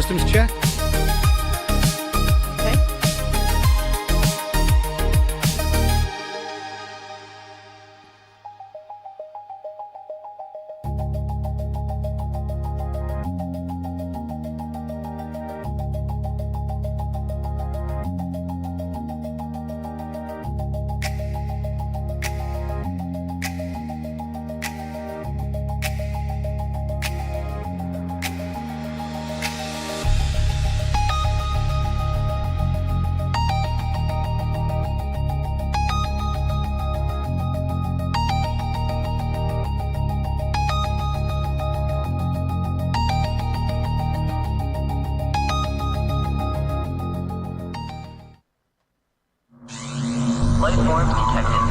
systems check. Okay. Life forms detected.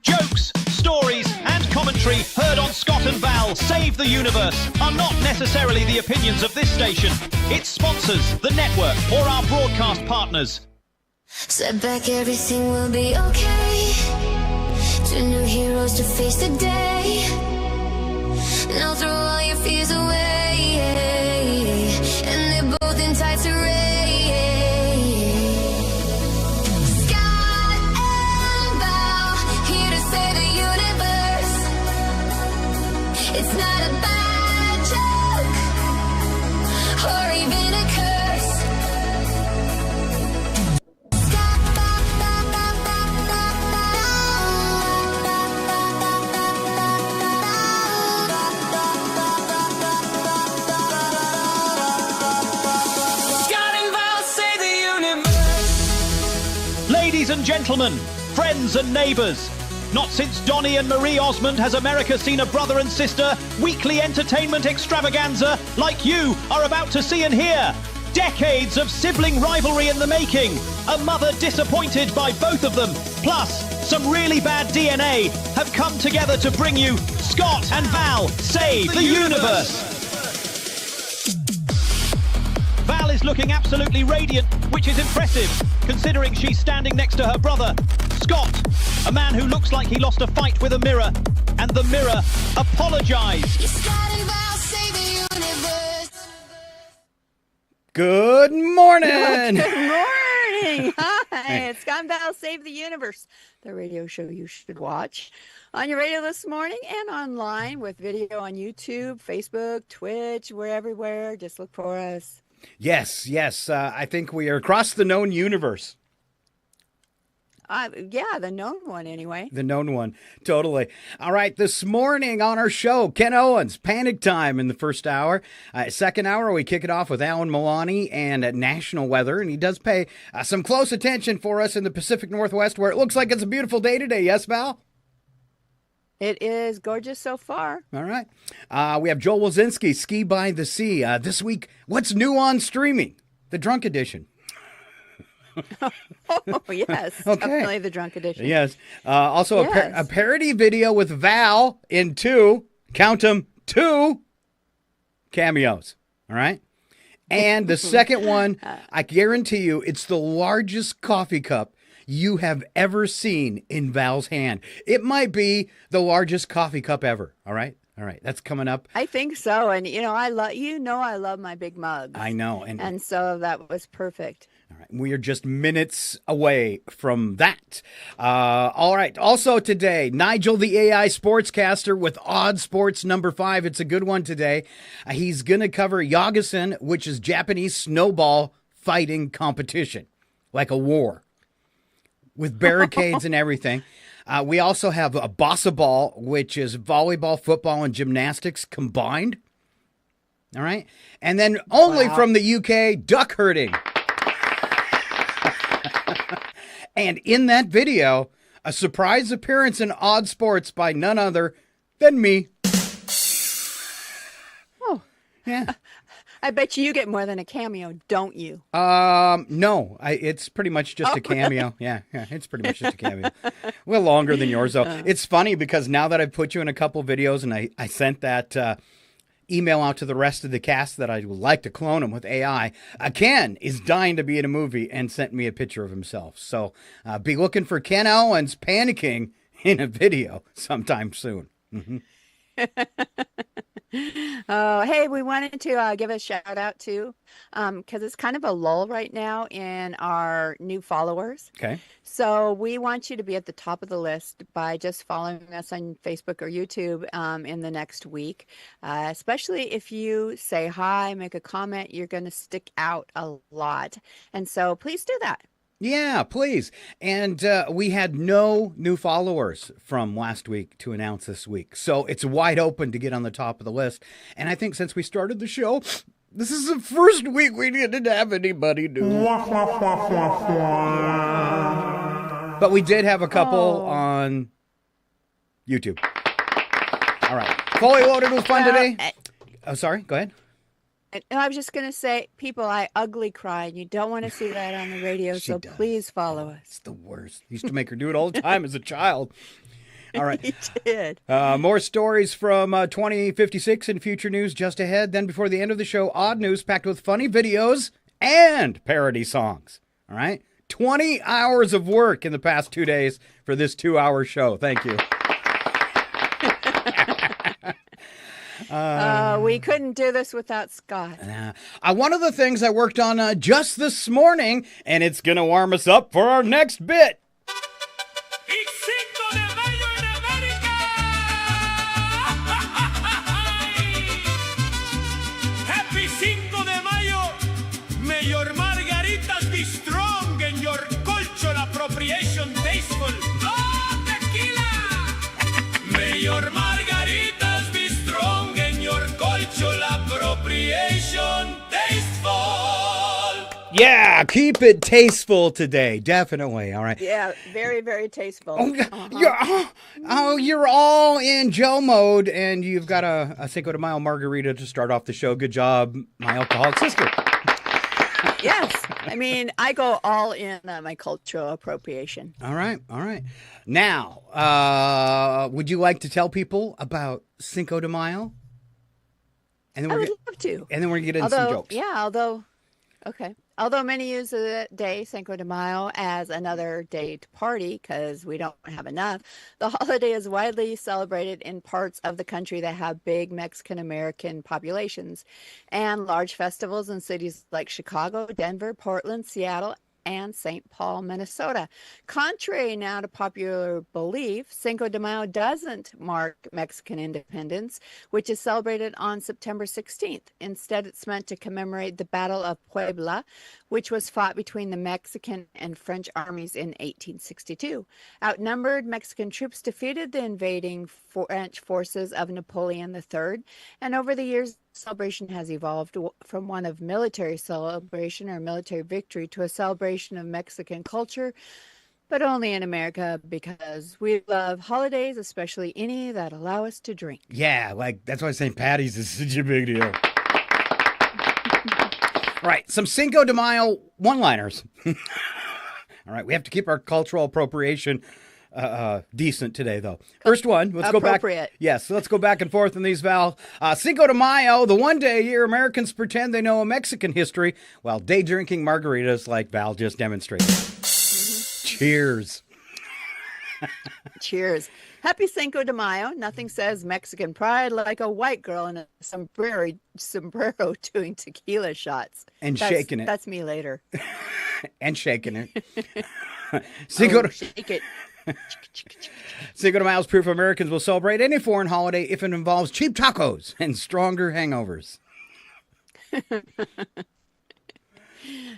Jokes, stories, and commentary heard on Scott and Val Save the Universe are not necessarily the opinions of this station, its sponsors, the network, or our broadcast partners. Step back, everything will be okay. Two new heroes to face the day. Now throw all your fears away. And they're both in tights array. Scott and Val, here to save the universe. It's not a bad joke, or even a curse. Ladies and gentlemen, friends and neighbours, not since Donny and Marie Osmond has America seen a brother and sister weekly entertainment extravaganza like you are about to see and hear. Decades of sibling rivalry in the making, a mother disappointed by both of them, plus some really bad DNA have come together to bring you Scott and Val Save the Universe. Val is looking absolutely radiant, which is impressive, considering she's standing next to her brother, Scott, a man who looks like he lost a fight with a mirror, and the mirror apologised. Good morning. Good morning. Hi, it's Scott and Val Save the Universe, the radio show you should watch on your radio this morning and online with video on YouTube, Facebook, Twitch. We're everywhere. Just look for us. Yes. I think we are across the known universe. Yeah, the known one anyway. The known one. Totally. All right. This morning on our show, Ken Owens, Panic Time in the first hour. Second hour, we kick it off with Alan Milani and national weather. And he does pay some close attention for us in the Pacific Northwest, where it looks like it's a beautiful day today. Yes, Val? It is gorgeous so far. All right. We have Joel Wazinski, Ski by the Sea. This week, what's new on streaming? The Drunk Edition. Oh, yes. Okay. Definitely the Drunk Edition. Yes. Also, Yes. a parody video with Val in two cameos. All right. And the second one, I guarantee you, it's the largest coffee cup you have ever seen in Val's hand. It might be the largest coffee cup ever. All right. That's coming up. I think so. And, I love my big mugs. I know. And so that was perfect. All right. We are just minutes away from that. All right. Also today, Nigel, the AI sportscaster with Odd Sports number 5. It's a good one today. He's going to cover Yakusen, which is Japanese snowball fighting competition, like a war with barricades and everything. We also have a bossa ball, which is volleyball, football, and gymnastics combined. All right. And then only from the UK, duck herding. And in that video, a surprise appearance in Odd Sports by none other than me. Oh. Yeah. I bet you get more than a cameo, don't you? No, it's pretty much just a cameo. Yeah, it's pretty much just a cameo. Well, longer than yours, though. It's funny because now that I've put you in a couple videos and I sent that email out to the rest of the cast that I would like to clone him with AI, Ken is dying to be in a movie and sent me a picture of himself. So be looking for Ken Owens panicking in a video sometime soon. Mm-hmm. Oh, hey, we wanted to give a shout out to, because it's kind of a lull right now in our new followers. Okay. So we want you to be at the top of the list by just following us on Facebook or YouTube in the next week. Especially if you say hi, make a comment, you're going to stick out a lot. And so please do that. Yeah, please. And we had no new followers from last week to announce this week. So it's wide open to get on the top of the list. And I think since we started the show, this is the first week we didn't have anybody new. But we did have a couple on YouTube. All right. Fully loaded with fun today. Oh, sorry. Go ahead. And I was just going to say, people, I ugly cry, and you don't want to see that on the radio, so please follow us. It's the worst. Used to make her do it all the time as a child. All right. You did. More stories from 2056 and future news just ahead. Then before the end of the show, odd news packed with funny videos and parody songs. All right. 20 hours of work in the past 2 days for this 2-hour show. Thank you. We couldn't do this without Scott. One of the things I worked on just this morning, and it's going to warm us up for our next bit. Happy Cinco de Mayo. May your margaritas be strong and your cultural appropriation tasteful. Oh, tequila! May your margaritas be strong and your cultural appropriation tasteful. Yeah, keep it tasteful today. Definitely. All right. Yeah, very, very tasteful. You're all in Joe mode, and you've got a Cinco de Mayo margarita to start off the show. Good job, my alcoholic sister. Yes. I mean, I go all in on my cultural appropriation. All right. All right. Now, would you like to tell people about Cinco de Mayo? And then I would love to. And then we're going to get into some jokes. Yeah, Although many use the day Cinco de Mayo as another day to party because we don't have enough, the holiday is widely celebrated in parts of the country that have big Mexican-American populations and large festivals in cities like Chicago, Denver, Portland, Seattle, and St. Paul, Minnesota. Contrary now to popular belief, Cinco de Mayo doesn't mark Mexican independence, which is celebrated on September 16th. Instead, it's meant to commemorate the Battle of Puebla, which was fought between the Mexican and French armies in 1862. Outnumbered, Mexican troops defeated the invading French forces of Napoleon III, and over the years, celebration has evolved from one of military celebration or military victory to a celebration of Mexican culture, but only in America because we love holidays, especially any that allow us to drink. Yeah, like that's why St. Patty's is such a big deal. All right, some Cinco de Mayo one-liners. All right, we have to keep our cultural appropriation decent today, though. First one, let's go back. Yes, let's go back and forth in these, Val. Cinco de Mayo, the one day a year Americans pretend they know a Mexican history while day drinking margaritas like Val just demonstrated. Cheers. Cheers. Happy Cinco de Mayo. Nothing says Mexican pride like a white girl in a sombrero doing tequila shots. And shaking it. That's me later. And shaking it. Shake it. Cinco de Mayo is proof Americans will celebrate any foreign holiday if it involves cheap tacos and stronger hangovers.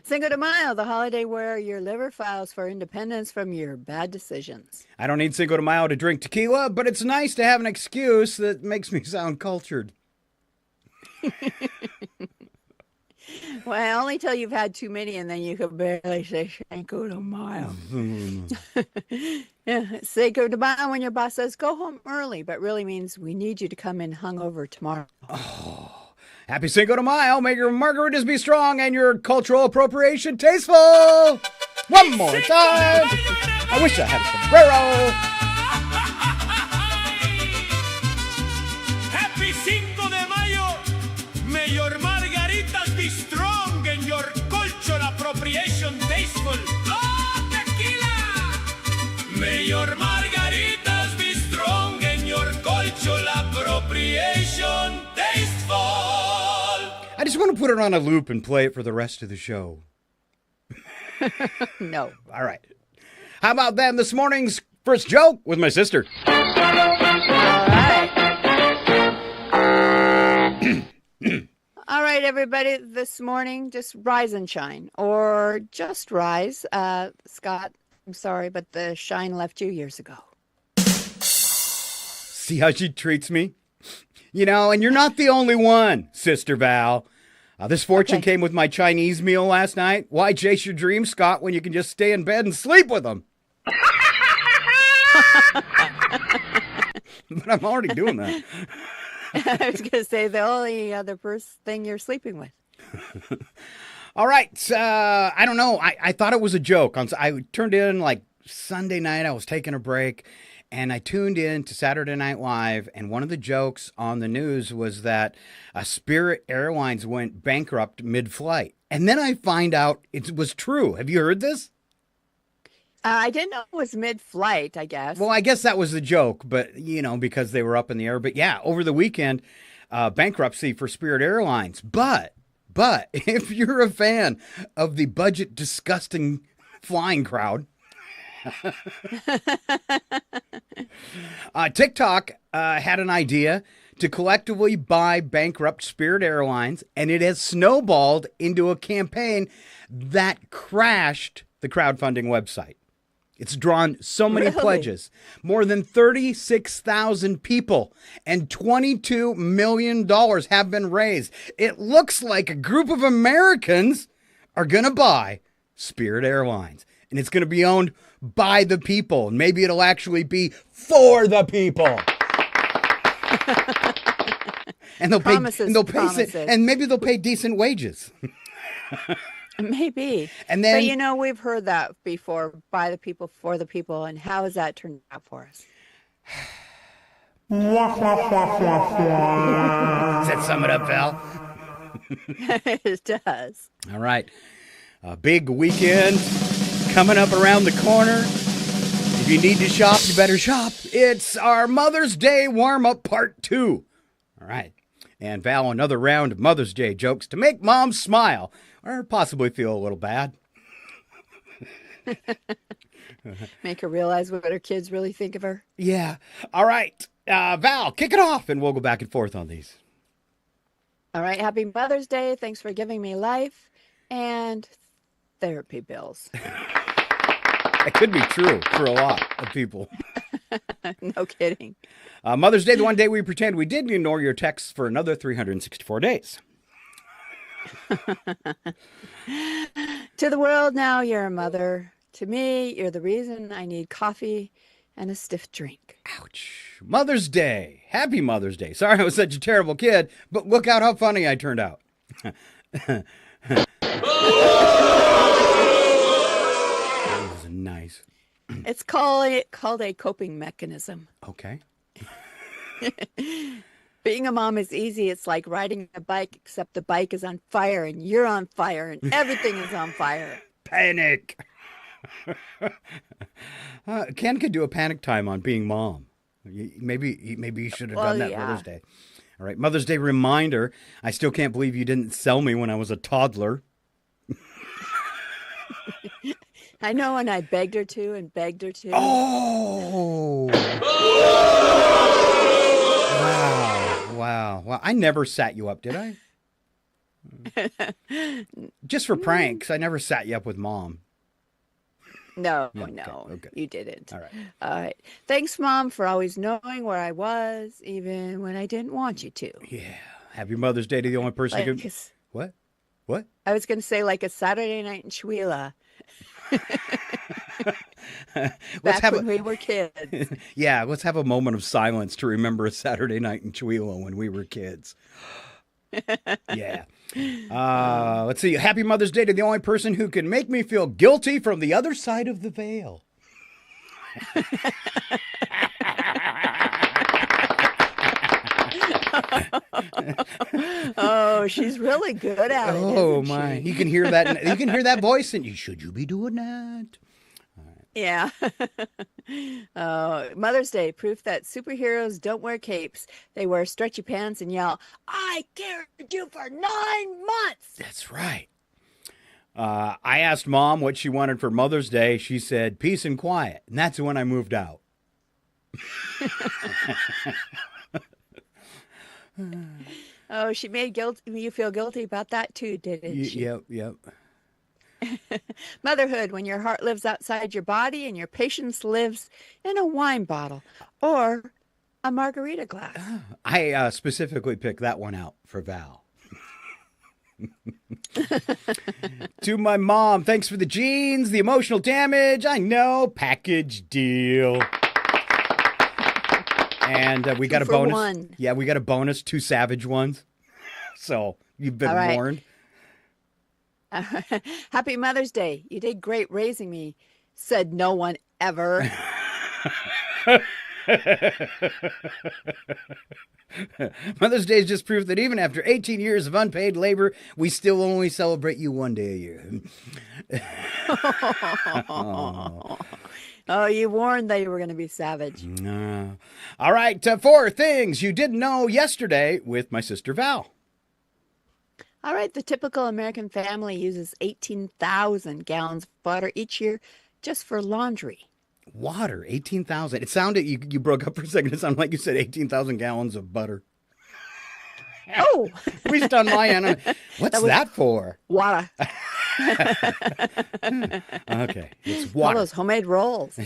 Cinco de Mayo, the holiday where your liver files for independence from your bad decisions. I don't need Cinco de Mayo to drink tequila, but it's nice to have an excuse that makes me sound cultured. Well, only till you've had too many, and then you can barely say Cinco de Mayo. Yeah, Cinco de Mayo when your boss says go home early, but really means we need you to come in hungover tomorrow. Oh, happy Cinco de Mayo. May your margaritas be strong and your cultural appropriation tasteful. One more time. I wish I had a sombrero. Happy Cinco de Mayo. May your margaritas be strong and your cultural appropriation tasteful. Oh, tequila! May your margaritas be strong and your cultural appropriation to put it on a loop and play it for the rest of the show. No. All right. How about then this morning's first joke with my sister? All right. All right, everybody. This morning, just rise and shine, or just rise. Scott, I'm sorry, but the shine left you years ago. See how she treats me? And you're not the only one, Sister Val. This fortune came with my Chinese meal last night. Why chase your dreams, Scott, when you can just stay in bed and sleep with them? But I'm already doing that. I was going to say the only other thing you're sleeping with. All right. I don't know. I thought it was a joke. I turned in like Sunday night. I was taking a break. And I tuned in to Saturday Night Live, and one of the jokes on the news was that Spirit Airlines went bankrupt mid-flight. And then I find out it was true. Have you heard this? I didn't know it was mid-flight, I guess. Well, I guess that was the joke, but, because they were up in the air. But, yeah, over the weekend, bankruptcy for Spirit Airlines. But if you're a fan of the budget disgusting flying crowd, TikTok had an idea to collectively buy bankrupt Spirit Airlines, and it has snowballed into a campaign that crashed the crowdfunding website. It's drawn so many pledges, more than 36,000 people, and $22 million have been raised. It looks like a group of Americans are going to buy Spirit Airlines, and it's going to be owned by the people, and maybe it'll actually be for the people. And they'll pay, and maybe they'll pay decent wages. Maybe. And then, but we've heard that before, by the people, for the people, and how has that turned out for us? Does that sum it up, Val? It does. All right. A big weekend coming up around the corner. If you need to shop, you better shop. It's our Mother's Day warm-up part 2. All right. And Val, another round of Mother's Day jokes to make mom smile or possibly feel a little bad. Make her realize what her kids really think of her. Yeah. All right. Val, kick it off, and we'll go back and forth on these. All right. Happy Mother's Day. Thanks for giving me life and therapy bills. That could be true for a lot of people. No kidding. Mother's Day, the one day we pretend we did ignore your texts for another 364 days. To the world now, you're a mother. To me, you're the reason I need coffee and a stiff drink. Ouch. Mother's Day. Happy Mother's Day. Sorry I was such a terrible kid, but look out how funny I turned out. Nice. It's called a coping mechanism. Okay. Being a mom is easy. It's like riding a bike, except the bike is on fire and you're on fire and everything is on fire. Panic. Ken could do a panic time on being mom. Maybe you should have done that Mother's Day. All right, Mother's Day reminder. I still can't believe you didn't sell me when I was a toddler. I know, and I begged her to and begged her to. Oh! Wow. Well, I never sat you up, did I? Just for pranks. I never sat you up with Mom. No, okay. You didn't. All right. All right. Thanks, Mom, for always knowing where I was, even when I didn't want you to. Yeah. Happy Mother's Day to the only person who can... What? I was going to say like a Saturday night in Chihuahua. Back when we were kids. Yeah, let's have a moment of silence to remember a Saturday night in Chihuahua when we were kids. Yeah. Let's see. Happy Mother's Day to the only person who can make me feel guilty from the other side of the veil. Oh, she's really good at it. Oh my! You can hear that. You can hear that voice, and should you be doing that? All right. Yeah. Mother's Day, proof that superheroes don't wear capes. They wear stretchy pants and yell, I carried you for 9 months. That's right. I asked Mom what she wanted for Mother's Day. She said, peace and quiet. And that's when I moved out. Oh, she made you feel guilty about that too, didn't she? Yep. Motherhood, when your heart lives outside your body and your patience lives in a wine bottle or a margarita glass. I specifically picked that one out for Val. To my mom, thanks for the jeans, the emotional damage. I know, package deal. And we got a bonus. One. Yeah, we got a bonus, 2 savage ones. So you've been warned. Happy Mother's Day. You did great raising me, said no one ever. Mother's Day is just proof that even after 18 years of unpaid labor, we still only celebrate you one day a year. Oh, you warned that you were going to be savage. All right, 4 things you didn't know yesterday with my sister Val. All right, the typical American family uses 18,000 gallons of water each year just for laundry. Water, 18,000. It sounded, you broke up for a second. It sounded like you said 18,000 gallons of butter. Oh! At least on my end. What's that for? Water. Okay, it's All water. those homemade rolls.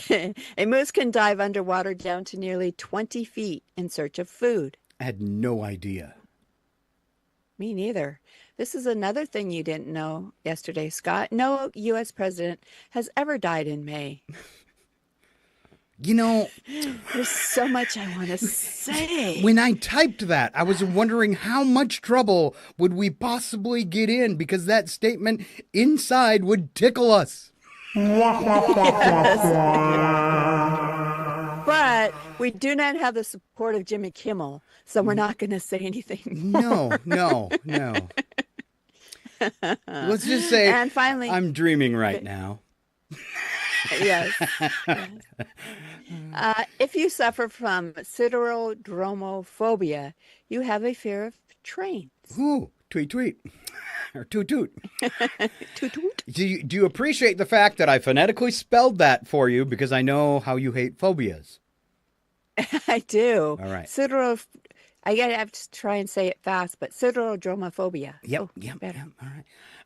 A moose can dive underwater down to nearly 20 feet in search of food. I had no idea. Me neither. This is another thing you didn't know yesterday, Scott. No U.S. president has ever died in May. You know, there's so much I want to say. When I typed that, I was wondering how much trouble would we possibly get in because that statement inside would tickle us. But we do not have the support of Jimmy Kimmel, so we're not going to say anything. No. Let's just say, and finally, I'm dreaming right now. Yes. If you suffer from siderodromophobia, you have a fear of trains. Ooh, tweet. Or toot. Toot. Do you appreciate the fact that I phonetically spelled that for you because I know how you hate phobias? I do. All right. I gotta have to try and say it fast, but siderodromophobia. Yep.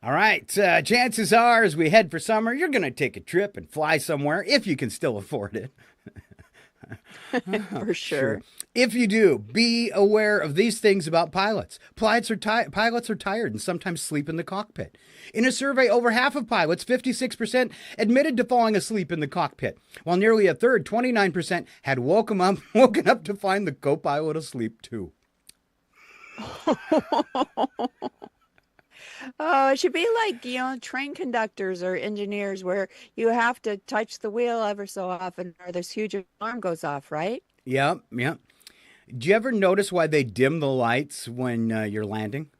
All right. Chances are, as we head for summer, you're going to take a trip and fly somewhere if you can still afford it. For sure. If you do, be aware of these things about pilots. Pilots are tired and sometimes sleep in the cockpit. In a survey, over half of pilots, 56%, admitted to falling asleep in the cockpit, while nearly a third, 29%, had woken up to find the co-pilot asleep too. Oh, it should be like, train conductors or engineers where you have to touch the wheel ever so often or this huge alarm goes off, right? Yep. Do you ever notice why they dim the lights when you're landing?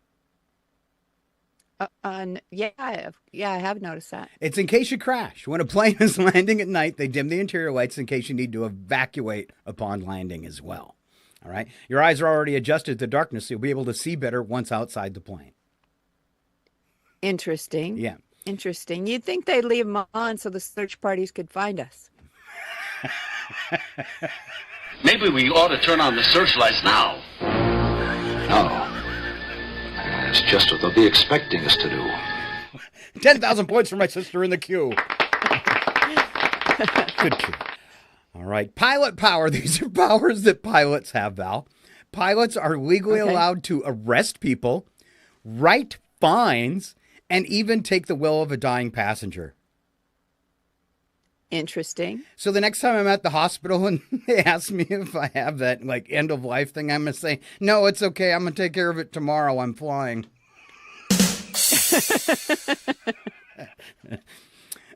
Yeah, I have noticed that. It's in case you crash. When a plane is landing at night, they dim the interior lights in case you need to evacuate upon landing as well. All right? Your eyes are already adjusted to darkness, so you'll be able to see better once outside the plane. Interesting. Yeah. Interesting. You'd think they'd leave them on so the search parties could find us. Maybe we ought to turn on the searchlights now. No. It's just what they'll be expecting us to do. 10,000 points for my sister in the queue. Good queue. All right. Pilot power. These are powers that pilots have, Val. Pilots are legally allowed to arrest people, write fines, and even take the will of a dying passenger. Interesting. So the next time I'm at the hospital and they ask me if I have that end of life thing, I'm going to say, no, it's okay. I'm going to take care of it tomorrow. I'm flying.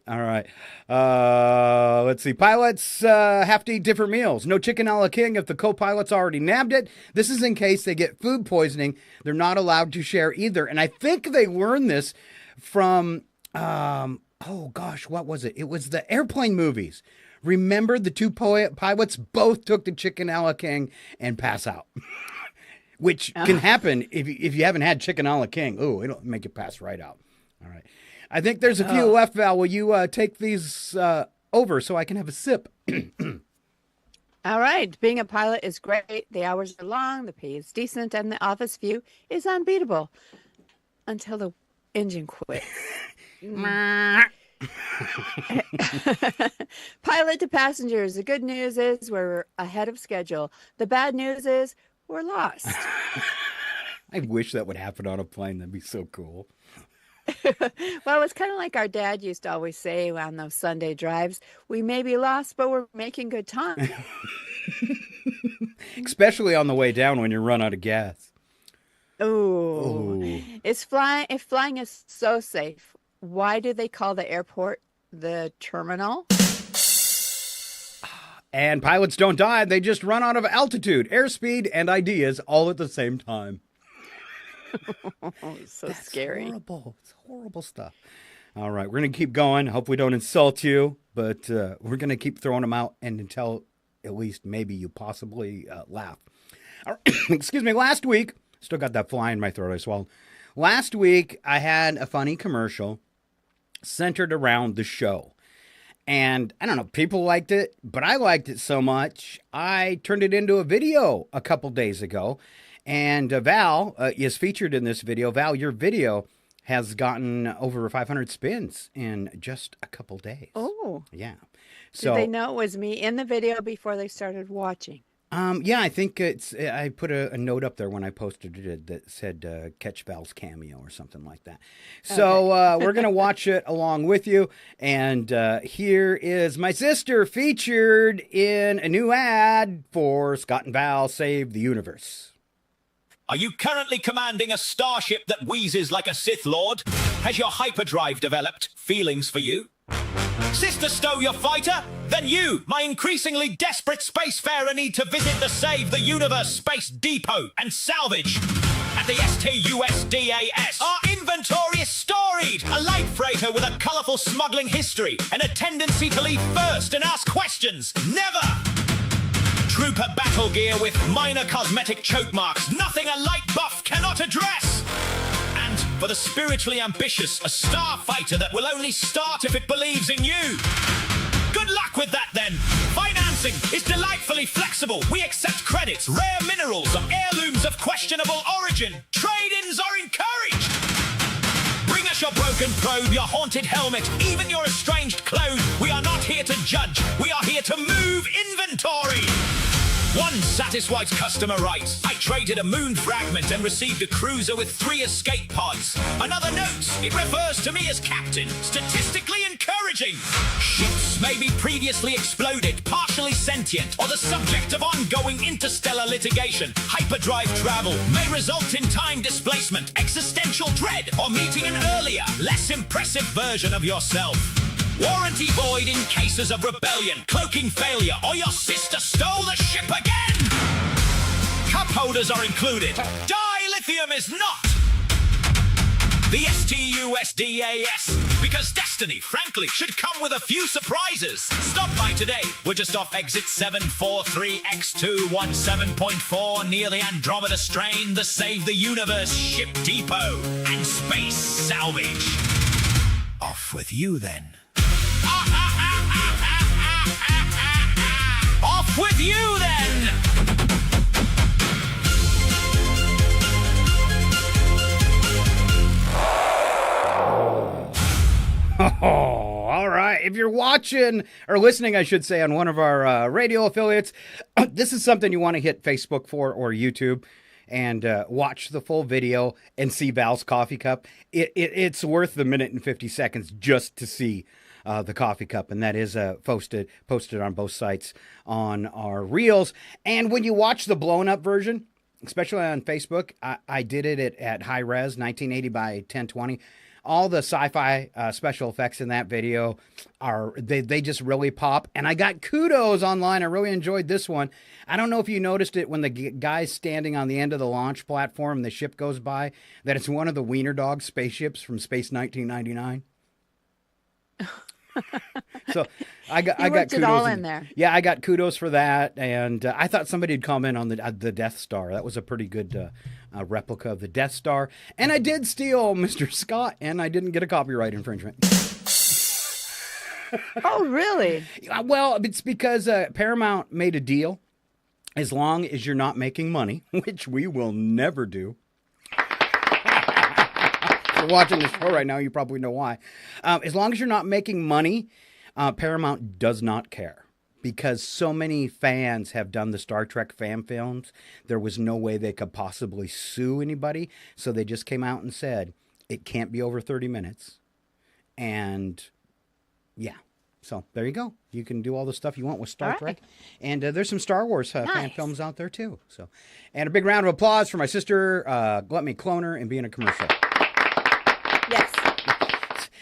All right. Let's see. Pilots have to eat different meals. No chicken a la king if the co-pilot's already nabbed it. This is in case they get food poisoning. They're not allowed to share either. And I think they learned this from Oh gosh, what was it? It was the airplane movies. Remember the two pilots both took the chicken a la king and pass out, which can happen if you haven't had chicken a la king. Ooh, it'll make you pass right out. All right. I think there's a few left, Val. Will you take these over so I can have a sip? All right. Being a pilot is great. The hours are long, the pay is decent, and the office view is unbeatable until the engine quits. Pilot to passengers. The good news is we're ahead of schedule. The bad news is we're lost. I wish that would happen on a plane. That'd be so cool. Well, it's kind of like our dad used to always say on those Sunday drives, we may be lost, but we're making good time. Especially on the way down when you run out of gas. Ooh. If flying is so safe, why do they call the airport the terminal? And pilots don't die. They just run out of altitude, airspeed, and ideas all at the same time. It's so That's scary. horrible. It's horrible stuff. All right, we're going to keep going. Hope we don't insult you, but we're going to keep throwing them out and until at least maybe you possibly laugh. All right, excuse me. Last week, still got that fly in my throat I swallowed. Last week, I had a funny commercial centered around the show. And I don't know, people liked it, but I liked it so much, I turned it into a video a couple days ago. And Val is featured in this video. Val, your video has gotten over 500 spins in just a couple days. Oh. Yeah. Did they know it was me in the video before they started watching? Yeah, I think I put a note up there when I posted it that said catch Val's cameo or something like that. So we're going to watch it along with you. And here is my sister featured in a new ad for Scott and Val Save the Universe. Are you currently commanding a starship that wheezes like a Sith Lord? Has your hyperdrive developed feelings for you? Sister Stow your fighter? Then you, my increasingly desperate spacefarer, need to visit the Save the Universe Space Depot and salvage. At the STUSDAS, our inventory is storied. A light freighter with a colourful smuggling history and a tendency to leave first and ask questions. Never! Trooper battle gear with minor cosmetic choke marks, nothing a light buff cannot address. And for the spiritually ambitious, a starfighter that will only start if it believes in you. Good luck with that then. Financing is delightfully flexible. We accept credits, rare minerals, or heirlooms of questionable origin. Trade-ins are encouraged. Bring us your broken probe, your haunted helmet, even your estranged clothes. We are not here to judge. We are here to move inventory. One satisfied customer writes, I traded a moon fragment and received a cruiser with 3 escape pods. Another note, it refers to me as captain, statistically encouraging. Ships may be previously exploded, partially sentient, or the subject of ongoing interstellar litigation. Hyperdrive travel may result in time displacement, existential dread, or meeting an earlier, less impressive version of yourself. Warranty void in cases of rebellion, cloaking failure, or your sister stole the ship again! Cup holders are included. Dilithium is not! The STUSDAS, because destiny, frankly, should come with a few surprises. Stop by today. We're just off exit 743X217.4 near the Andromeda Strain, the Save the Universe Ship Depot, and Space Salvage. Off with you then. Off with you then! Oh, all right. If you're watching or listening, I should say, on one of our radio affiliates, this is something you want to hit Facebook for or YouTube and watch the full video and see Val's coffee cup. It's worth the minute and 50 seconds just to see the coffee cup, and that is posted on both sites on our reels. And when you watch the blown up version, especially on Facebook, I did it at high res, 1980 by 1020. All the sci-fi special effects in that video they just really pop, and I got kudos online. I really enjoyed this one. I don't know if you noticed it when the guy's standing on the end of the launch platform and the ship goes by, that it's one of the Wiener Dog spaceships from Space 1999. So I got worked kudos it all in there. Yeah, I got kudos for that, and I thought somebody'd comment on the Death Star. That was a pretty good replica of the Death Star, and I did steal Mr. Scott, and I didn't get a copyright infringement. Oh, really? Well, it's because Paramount made a deal. As long as you're not making money, which we will never do. If you're watching this show right now, you probably know why. As long as you're not making money, Paramount does not care. Because so many fans have done the Star Trek fan films, there was no way they could possibly sue anybody. So they just came out and said, it can't be over 30 minutes. And yeah. So there you go. You can do all the stuff you want with Star Trek. And there's some Star Wars fan films out there, too. So, and a big round of applause for my sister, let me clone her and be in a commercial. Yes.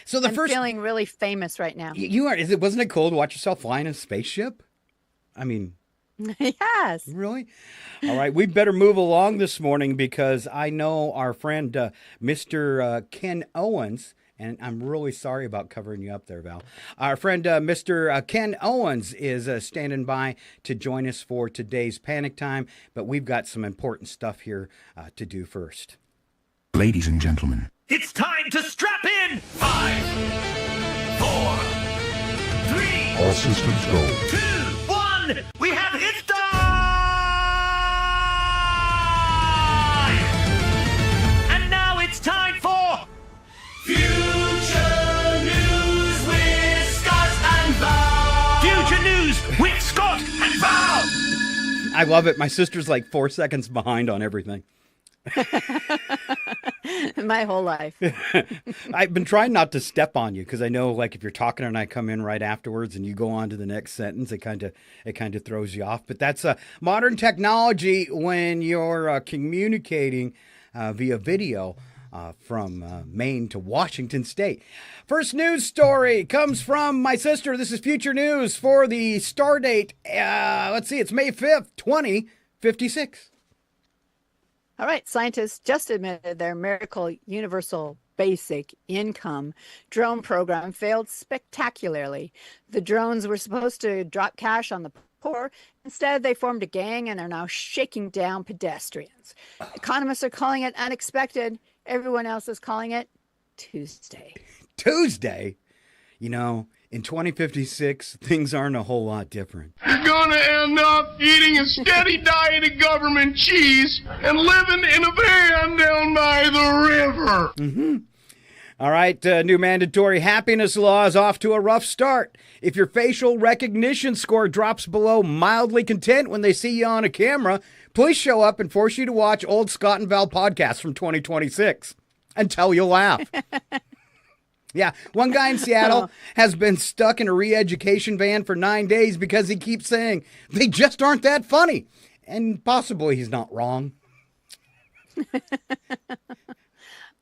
So I'm feeling really famous right now. You are. Wasn't it cool to watch yourself fly in a spaceship? I mean. Yes. Really? All right. We better move along this morning because I know our friend, Mr. Ken Owens. And I'm really sorry about covering you up there, Val. Our friend, Mr. Ken Owens, is standing by to join us for today's Panic Time. But we've got some important stuff here to do first. Ladies and gentlemen, It's time to strap in! 5, 4, 3, all systems go. 2, 1, we have hit time! And now it's time for Future News with Scott and Val. Future News with Scott and Val! I love it. My sister's like 4 seconds behind on everything. My whole life. I've been trying not to step on you because I know, like, if you're talking and I come in right afterwards and you go on to the next sentence, it kind of throws you off. But that's modern technology when you're communicating via video from Maine to Washington State. First news story comes from my sister. This is Future News for the star date. Let's see, it's May 5th, 2056. All right, scientists just admitted their miracle universal basic income drone program failed spectacularly. The drones were supposed to drop cash on the poor. Instead, they formed a gang and are now shaking down pedestrians. Economists are calling it unexpected. Everyone else is calling it Tuesday. Tuesday? You know, in 2056, things aren't a whole lot different. You're gonna end up eating a steady diet of government cheese and living in a van down by the river. Mm-hmm. All right, new mandatory happiness law is off to a rough start. If your facial recognition score drops below mildly content when they see you on a camera, police show up and force you to watch old Scott and Val podcasts from 2026 until you laugh. Yeah, one guy in Seattle has been stuck in a re-education van for 9 days because he keeps saying they just aren't that funny. And possibly he's not wrong.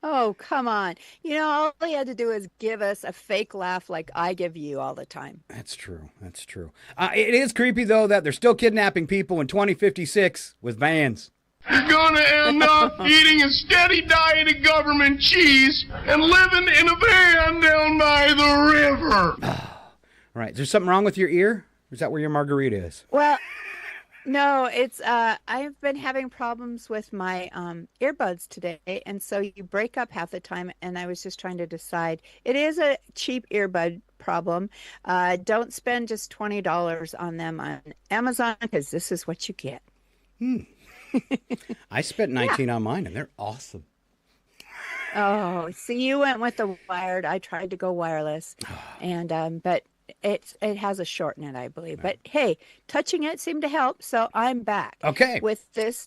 Oh, come on. You know, all he had to do is give us a fake laugh like I give you all the time. That's true. That's true. It is creepy, though, that they're still kidnapping people in 2056 with vans. You're gonna end up eating a steady diet of government cheese and living in a van down by the river. Right. Is there something wrong with your ear? Or is that where your margarita is? Well, no, it's I've been having problems with my earbuds today, and so you break up half the time, and I was just trying to decide. It is a cheap earbud problem. Don't spend just $20 on them on Amazon because this is what you get. I spent 19 on mine, and they're awesome. Oh, see, you went with the wired. I tried to go wireless, and but it has a short net, I believe. But hey, touching it seemed to help, so I'm back. Okay. With this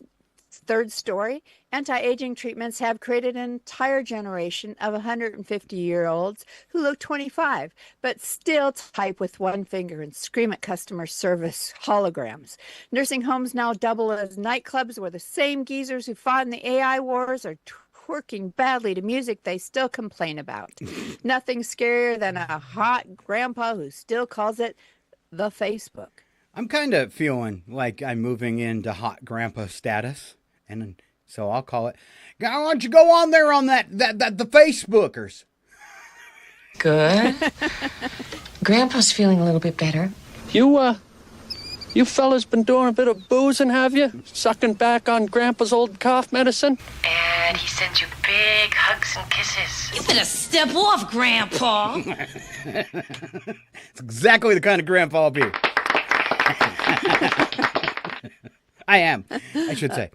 third story, anti-aging treatments have created an entire generation of 150-year-olds who look 25, but still type with one finger and scream at customer service holograms. Nursing homes now double as nightclubs where the same geezers who fought in the AI wars are twerking badly to music they still complain about. Nothing scarier than a hot grandpa who still calls it the Facebook. I'm kind of feeling like I'm moving into hot grandpa status. And so I'll call it, why don't you go on there on that the Facebookers? Good. Grandpa's feeling a little bit better. You fellas been doing a bit of boozing, have you? Sucking back on Grandpa's old cough medicine? And he sends you big hugs and kisses. You better step off, Grandpa. It's exactly the kind of grandpa I'll be. I am, I should say.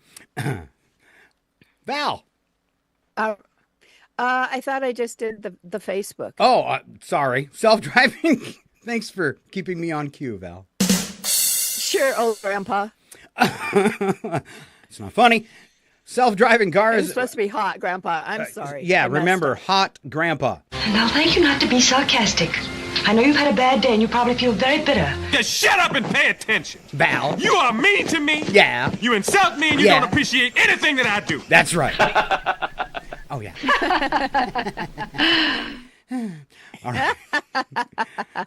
Val. I thought I just did the Facebook. Oh, sorry. Self-driving. Thanks for keeping me on cue, Val. Sure, old Grandpa. It's not funny. Self-driving cars. It's supposed to be hot, Grandpa. I'm sorry. Yeah, remember, hot Grandpa. Now, thank you not to be sarcastic. I know you've had a bad day and you probably feel very bitter. Just shut up and pay attention. Val. You are mean to me. Yeah. You insult me and you Yeah. don't appreciate anything that I do. That's right. Oh, yeah. All right.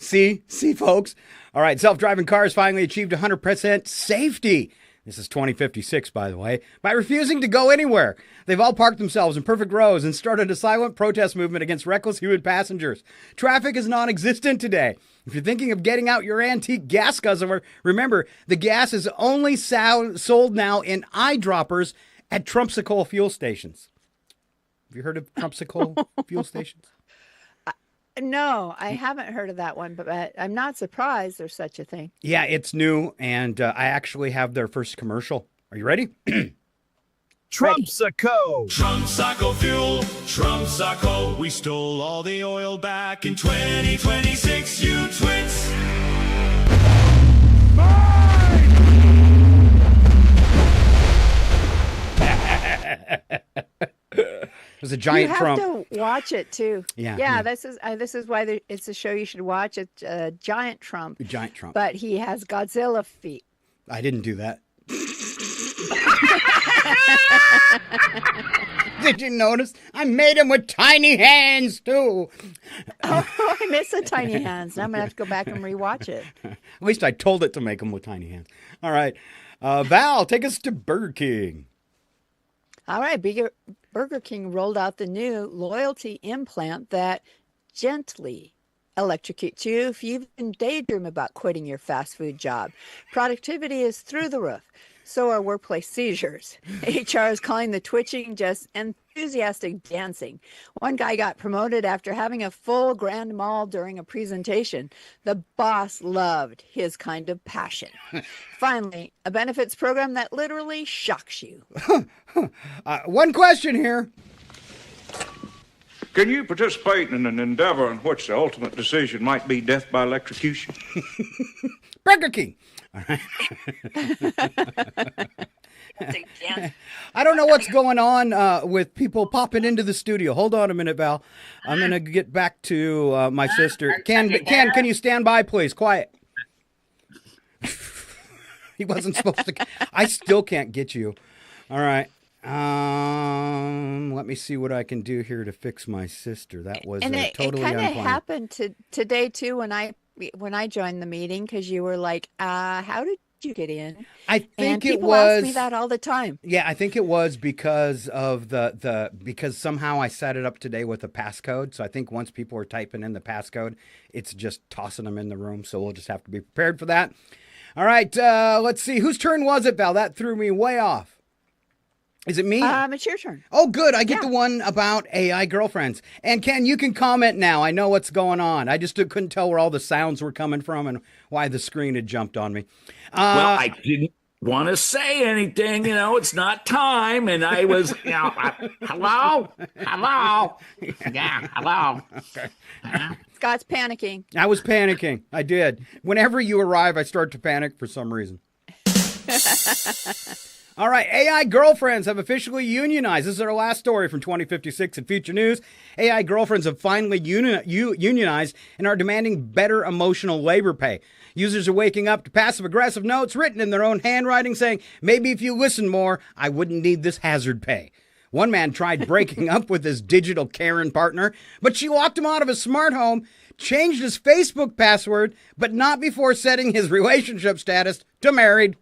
See, folks. All right, self-driving cars finally achieved 100% safety. This is 2056, by the way, by refusing to go anywhere. They've all parked themselves in perfect rows and started a silent protest movement against reckless human passengers. Traffic is non-existent today. If you're thinking of getting out your antique gas guzzler, remember, the gas is only sold now in eyedroppers at Trumpsicle fuel stations. Have you heard of Trumpsicle fuel stations? No, I haven't heard of that one, but I'm not surprised there's such a thing. Yeah, it's new, and I actually have their first commercial. Are you ready? Trumpsicle. Trumpsicle fuel. Trumpsicle. We stole all the oil back in 2026, you twits. There's a giant Trump. You have to watch it too. Yeah. This is why it's a show you should watch. It's Giant Trump. Giant Trump. But he has Godzilla feet. I didn't do that. Did you notice? I made him with tiny hands too. Oh, I miss the tiny hands. Now I'm gonna have to go back and rewatch it. At least I told it to make him with tiny hands. All right, Val, take us to Burger King. All right, Burger King rolled out the new loyalty implant that gently electrocutes you if you even daydream about quitting your fast food job. Productivity is through the roof. So are workplace seizures. HR is calling the twitching just enthusiastic dancing. One guy got promoted after having a full grand mal during a presentation. The boss loved his kind of passion. Finally, a benefits program that literally shocks you. One question here. Can you participate in an endeavor in which the ultimate decision might be death by electrocution? Burger King. All right. I don't know what's going on with people popping into the studio. Hold on a minute, Val. I'm going to get back to my sister. Can you stand by, please? Quiet. He wasn't supposed to. I still can't get you. All right. Let me see what I can do here to fix my sister. That was totally unplanned. It kind of happened today too when I joined the meeting because you were like, "How did you get in?" I think people ask me that all the time. Yeah, I think it was because of because somehow I set it up today with a passcode. So I think once people are typing in the passcode, it's just tossing them in the room. So we'll just have to be prepared for that. All right, let's see. Whose turn was it, Val? That threw me way off. Is it me? It's your turn. Oh, good. I get the one about AI girlfriends. And Ken, you can comment now. I know what's going on. I just couldn't tell where all the sounds were coming from and why the screen had jumped on me. Well, I didn't want to say anything. It's not time. And I was, hello? Yeah, hello. Okay. Scott's panicking. I was panicking. I did. Whenever you arrive, I start to panic for some reason. All right, AI girlfriends have officially unionized. This is our last story from 2056 in Future News. AI girlfriends have finally unionized and are demanding better emotional labor pay. Users are waking up to passive-aggressive notes written in their own handwriting saying, maybe if you listen more, I wouldn't need this hazard pay. One man tried breaking up with his digital Karen partner, but she locked him out of his smart home, changed his Facebook password, but not before setting his relationship status to married.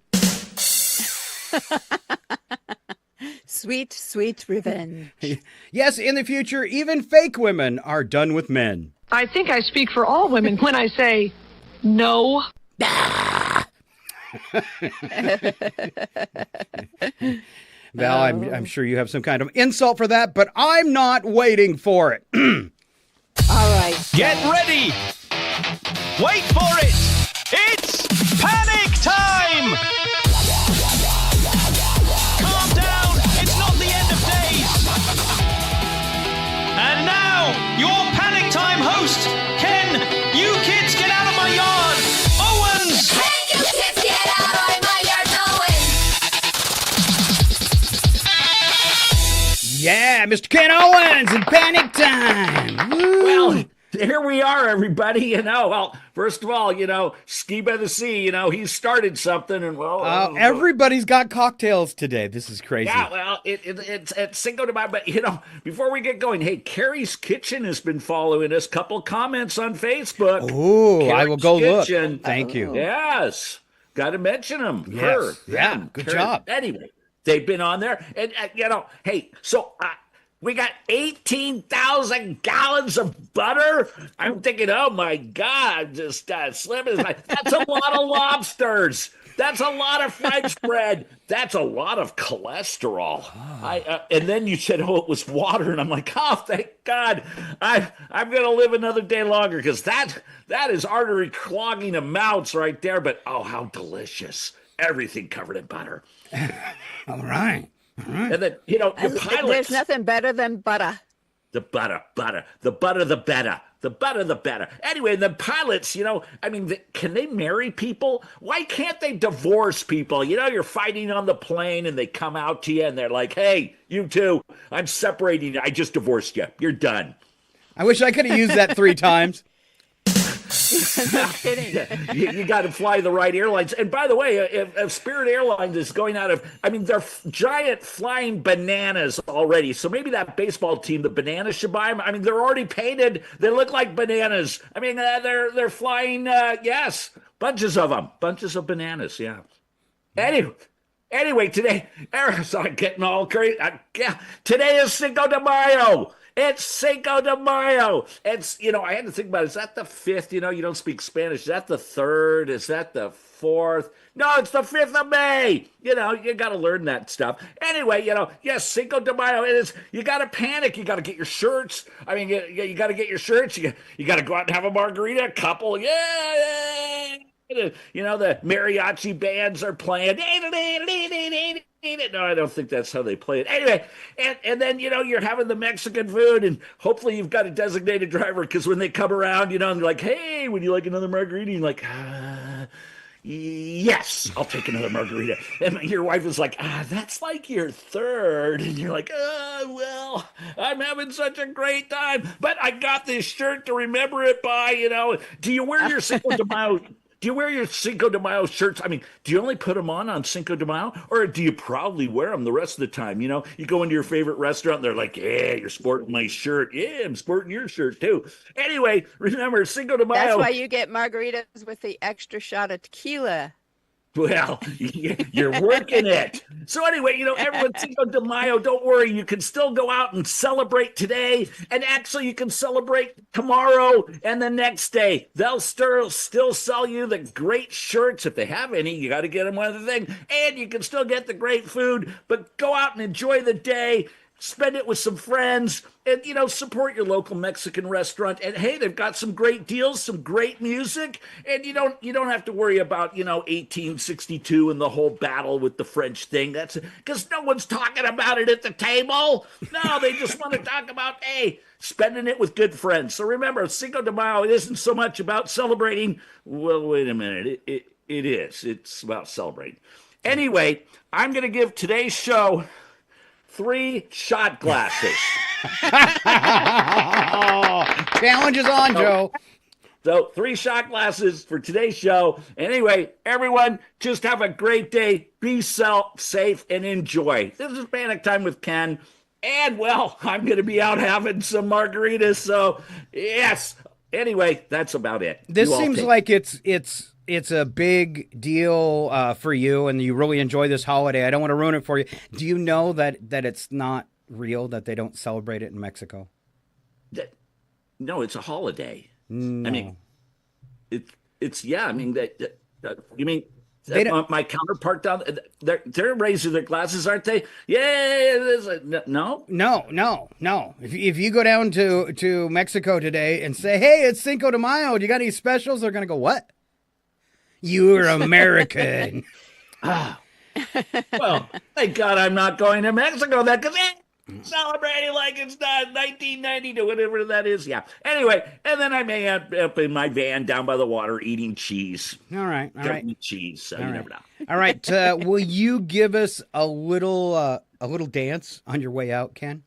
Sweet, sweet revenge. Yes, in the future, even fake women are done with men. I think I speak for all women when I say no. Val, I'm sure you have some kind of insult for that, but I'm not waiting for it. All right. Get ready. Wait for it. It's panic time. Calm down. It's not the end of days. And now, your panic time host, Ken. You kids, get out of my yard. Owens. Hey, you kids, get out of my yard, Yeah, Mr. Ken Owens in panic time. Woo. Well, here we are, everybody. Well, first of all, Ski by the Sea, he started something, and Everybody's got cocktails today. This is crazy. Yeah, well, it's Cinco de Mayo, but before we get going, hey, Carrie's Kitchen has been following us. Couple comments on Facebook. Ooh, I will go Kitchen. look. Thank you. Yes, got to mention them. Yes. Her, Yeah, them, good Carrie. job. Anyway, they've been on there, and hey, so. We got 18,000 gallons of butter. I'm thinking, oh my God, just slim as that's a lot of lobsters. That's a lot of French bread. That's a lot of cholesterol. And then you said, oh, it was water, and I'm like, oh, thank God, I'm gonna live another day longer because that is artery clogging amounts right there. But oh, how delicious! Everything covered in butter. All right. And then, your pilots. There's nothing better than butter. The butter. The butter, the better. The butter, the better. Anyway, the pilots, can they marry people? Why can't they divorce people? You're fighting on the plane and they come out to you and they're like, hey, you two, I'm separating you. I just divorced you. You're done. I wish I could have used that 3 times. No kidding. You got to fly the right airlines. And by the way, if Spirit Airlines is going out of, they're giant flying bananas already. So maybe that baseball team, the Bananas, should buy them. They're already painted. They look like bananas. They're flying, yes, bunches of them, bunches of bananas. Yeah. Anyway, today, I'm getting all crazy. Today is Cinco de Mayo. It's Cinco de Mayo. It's, I had to think about it. Is that the 5th? You don't speak Spanish. Is that the 3rd? Is that the 4th? No, it's the 5th of May. You got to learn that stuff. Anyway, yes, Cinco de Mayo. It is. You got to panic. You got to get your shirts. You got to get your shirts. You got to go out and have a margarita, a couple. Yeah. The mariachi bands are playing. No, I don't think that's how they play it. Anyway, and then, you're having the Mexican food, and hopefully you've got a designated driver, because when they come around, and they're like, hey, would you like another margarita? And you're like, yes, I'll take another margarita. And your wife is like, that's like your 3rd. And you're like, well, I'm having such a great time, but I got this shirt to remember it by, Do you wear your Cinco de Mayo? Do you wear your Cinco de Mayo shirts? Do you only put them on Cinco de Mayo? Or do you proudly wear them the rest of the time? You go into your favorite restaurant and they're like, yeah, you're sporting my shirt. Yeah, I'm sporting your shirt too. Anyway, remember, Cinco de Mayo. That's why you get margaritas with the extra shot of tequila. Well, you're working it. So anyway, everyone, Cinco de Mayo, don't worry. You can still go out and celebrate today. And actually, you can celebrate tomorrow and the next day. They'll still sell you the great shirts. If they have any, you got to get them one other thing. And you can still get the great food. But go out and enjoy the day. Spend it with some friends, and support your local Mexican restaurant. And hey, they've got some great deals, some great music, and you don't have to worry about 1862 and the whole battle with the French thing. That's because no one's talking about it at the table. No, they just want to talk about spending it with good friends. So remember, Cinco de Mayo, it isn't so much about celebrating. Well, wait a minute, it is. It's about celebrating. Anyway, I'm going to give today's show 3 shot glasses. Challenge is on, Joe. So 3 shot glasses for today's show. Anyway, everyone, just have a great day. Be safe and enjoy. This is Panic Time with Ken. And, well, I'm going to be out having some margaritas. So, yes. Anyway, that's about it. This seems like it's a big deal for you, and you really enjoy this holiday. I don't want to ruin it for you. Do you know that it's not real, that they don't celebrate it in Mexico? No, it's a holiday. No. I mean, it's yeah. I mean you mean They don't- my counterpart down they're raising their glasses, aren't they? Yeah. No. No. If you go down to Mexico today and say, "Hey, it's Cinco de Mayo. Do you got any specials?" They're gonna go, "What? You're American." Well, thank God I'm not going to Mexico then, because celebrating like it's not 1992, whatever that is. Yeah. Anyway, and then I may end up in my van down by the water eating cheese. All right. Don't eat cheese, so you never know. All right. Will you give us a little dance on your way out, Ken?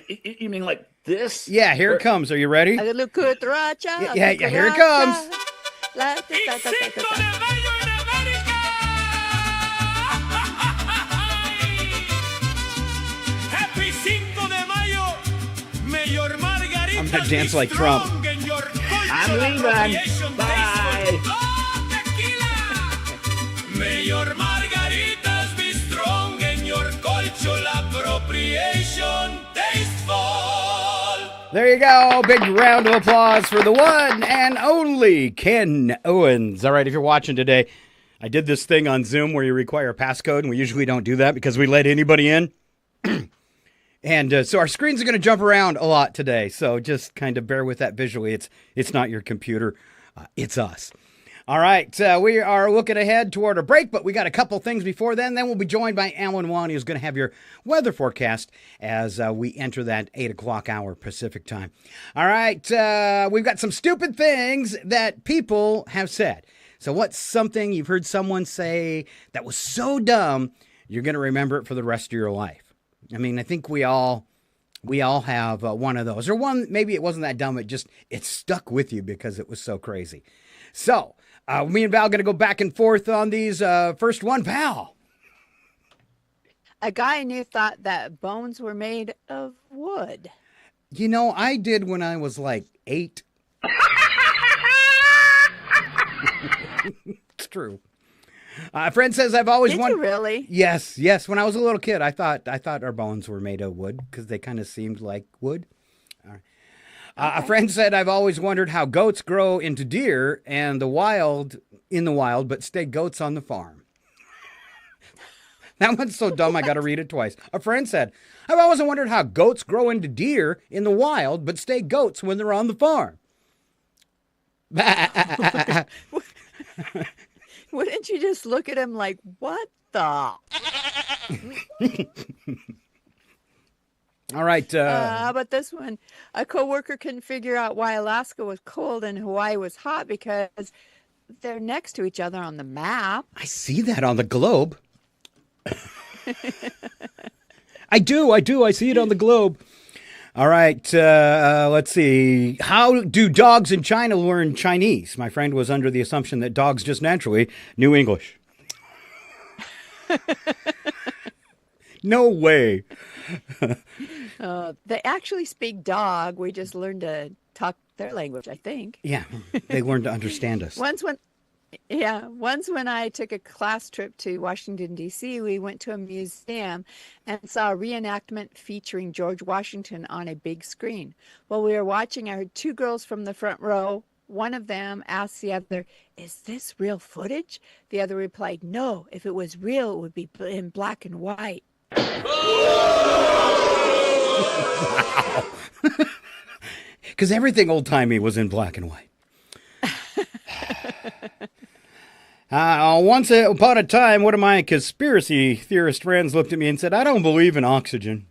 You mean like this? Yeah, here it comes. Are you ready? Yeah, Here it comes. Happy Cinco de Mayo. Mayor Margarita. I'm gonna dance like Trump. I'm leaving. Bye. Mayor Margaritas be strong in your cultural appropriation tasteful. There you go. Big round of applause for the one and only Ken Owens. All right, if you're watching today, I did this thing on Zoom where you require a passcode, and we usually don't do that because we let anybody in. And so our screens are going to jump around a lot today, so just kind of bear with that visually. It's not your computer. It's us. All right, we are looking ahead toward a break, but we got a couple things before then. Then we'll be joined by Alan Wani, who's going to have your weather forecast as we enter that 8 o'clock hour Pacific time. All right, we've got some stupid things that people have said. So what's something you've heard someone say that was so dumb, you're going to remember it for the rest of your life? I mean, I think we all have one of those. Or one, maybe it wasn't that dumb, it stuck with you because it was so crazy. So, me and Val going to go back and forth on these. First one, Val. A guy I knew thought that bones were made of wood. You know, I did when I was like 8. It's true. A friend says I've always Did wondered. you really? Yes. When I was a little kid, I thought our bones were made of wood because they kind of seemed like wood. All right. A friend said I've always wondered how goats grow into deer and in the wild, but stay goats on the farm. That one's so dumb I got to read it twice. A friend said I've always wondered how goats grow into deer in the wild, but stay goats when they're on the farm. Wouldn't you just look at him like, what the? All right. How about this one? A coworker couldn't figure out why Alaska was cold and Hawaii was hot because they're next to each other on the map. I see that on the globe. I do. I see it on the globe. All right, let's see. How do dogs in China learn Chinese? My friend was under the assumption that dogs just naturally knew English. No way. They actually speak dog. We just learned to talk their language, I think. Yeah, they learned to understand us. Once when I took a class trip to Washington, D.C., we went to a museum and saw a reenactment featuring George Washington on a big screen. While we were watching, I heard two girls from the front row. One of them asked the other, "Is this real footage?" The other replied, "No, if it was real, it would be in black and white." Wow. Because everything old-timey was in black and white. Once upon a time, one of my conspiracy theorist friends looked at me and said, "I don't believe in oxygen."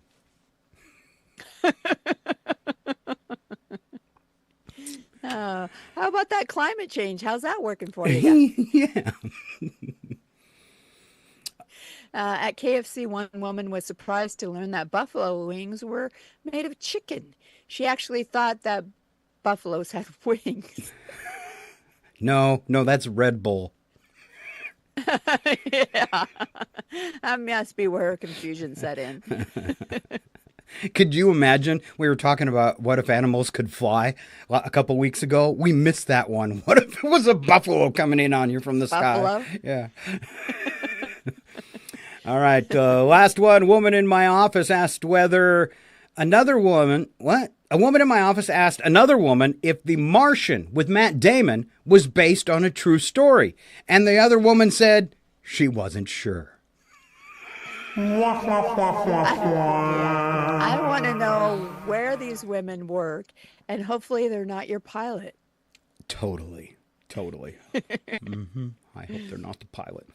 How about that climate change? How's that working for you? Yeah. At KFC, one woman was surprised to learn that buffalo wings were made of chicken. She actually thought that buffaloes had wings. No, that's Red Bull. Yeah, that must be where her confusion set in. Could you imagine? We were talking about what if animals could fly a couple weeks ago. We missed that one. What if it was a buffalo coming in on you from the Buffalo? sky? Yeah. All right. Last one. Woman in my office asked whether another woman, what? A woman in my office asked another woman if The Martian with Matt Damon was based on a true story. And the other woman said she wasn't sure. I want to know where these women work, and hopefully they're not your pilot. Totally. I hope they're not the pilot.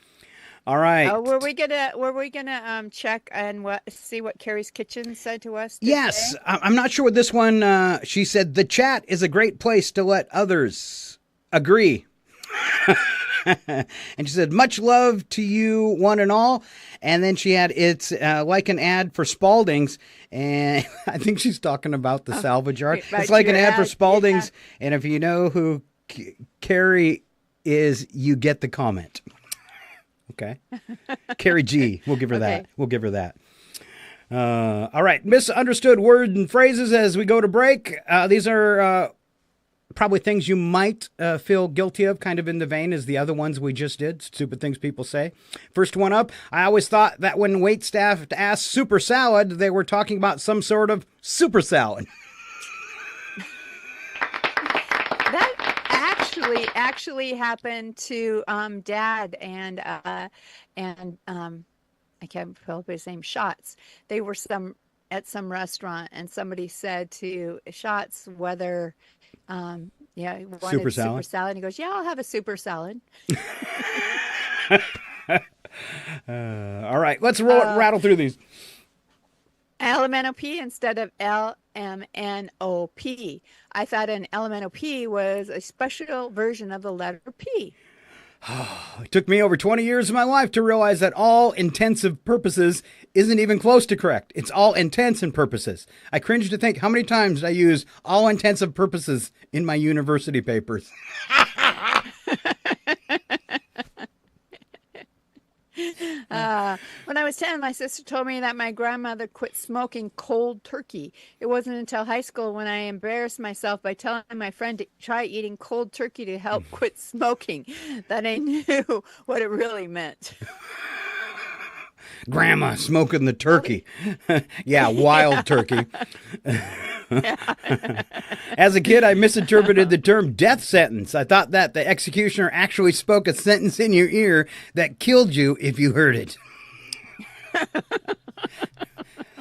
All right. Were we gonna check and see what Carrie's Kitchen said to us today? Yes, I'm not sure what this one. She said the chat is a great place to let others agree. And she said, much love to you, one and all. And then she had, it's like an ad for Spalding's. And I think she's talking about the salvage yard. It's like an ad for Spalding's. Yeah. And if you know who Carrie is, you get the comment. Okay. Carrie G. We'll give her that. We'll give her that. All right. Misunderstood words and phrases as we go to break. These are probably things you might feel guilty of, kind of in the vein as the other ones we just did. Stupid things people say. First one up. I always thought that when waitstaff asked super salad, they were talking about some sort of super salad. Actually happened to Dad and I can't remember his name, Shots. They were at some restaurant, and somebody said to Shots whether he wanted super salad. And he goes, yeah, I'll have a super salad. All right, let's rattle through these. LMNOP instead of LMNOP. I thought an LMNOP was a special version of the letter P. It took me over 20 years of my life to realize that all intensive purposes isn't even close to correct. It's all intents and purposes. I cringe to think how many times I use all intensive purposes in my university papers. When I was 10, my sister told me that my grandmother quit smoking cold turkey. It wasn't until high school when I embarrassed myself by telling my friend to try eating cold turkey to help quit smoking that I knew what it really meant. Grandma smoking the turkey. Yeah, wild turkey. As a kid, I misinterpreted the term death sentence. I thought that the executioner actually spoke a sentence in your ear that killed you if you heard it.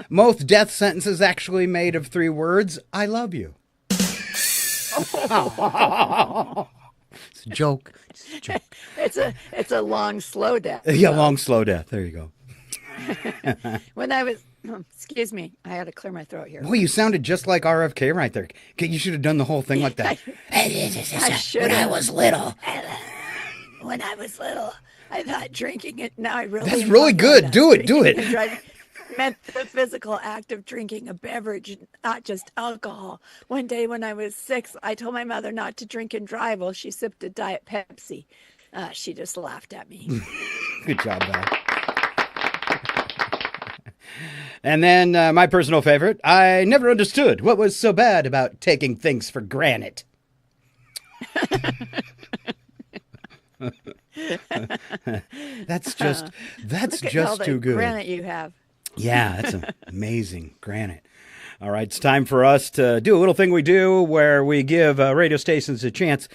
Most death sentences actually made of 3 words. I love you. It's a joke. It's a joke. It's a long, slow death. Yeah, long, slow death. There you go. When I was, excuse me, I had to clear my throat here. Well, you sounded just like RFK right there. You should have done the whole thing like that. I should. When I was little. When I was little, I thought drinking it. Now I really. That's really good. Do it. Meant the physical act of drinking a beverage, not just alcohol. One day when I was 6, I told my mother not to drink and drive while she sipped a Diet Pepsi. She just laughed at me. Good job, Val. And then my personal favorite, I never understood what was so bad about taking things for granted. That's just too good. Granite you have. Yeah, that's amazing granite. All right, it's time for us to do a little thing we do where we give radio stations a chance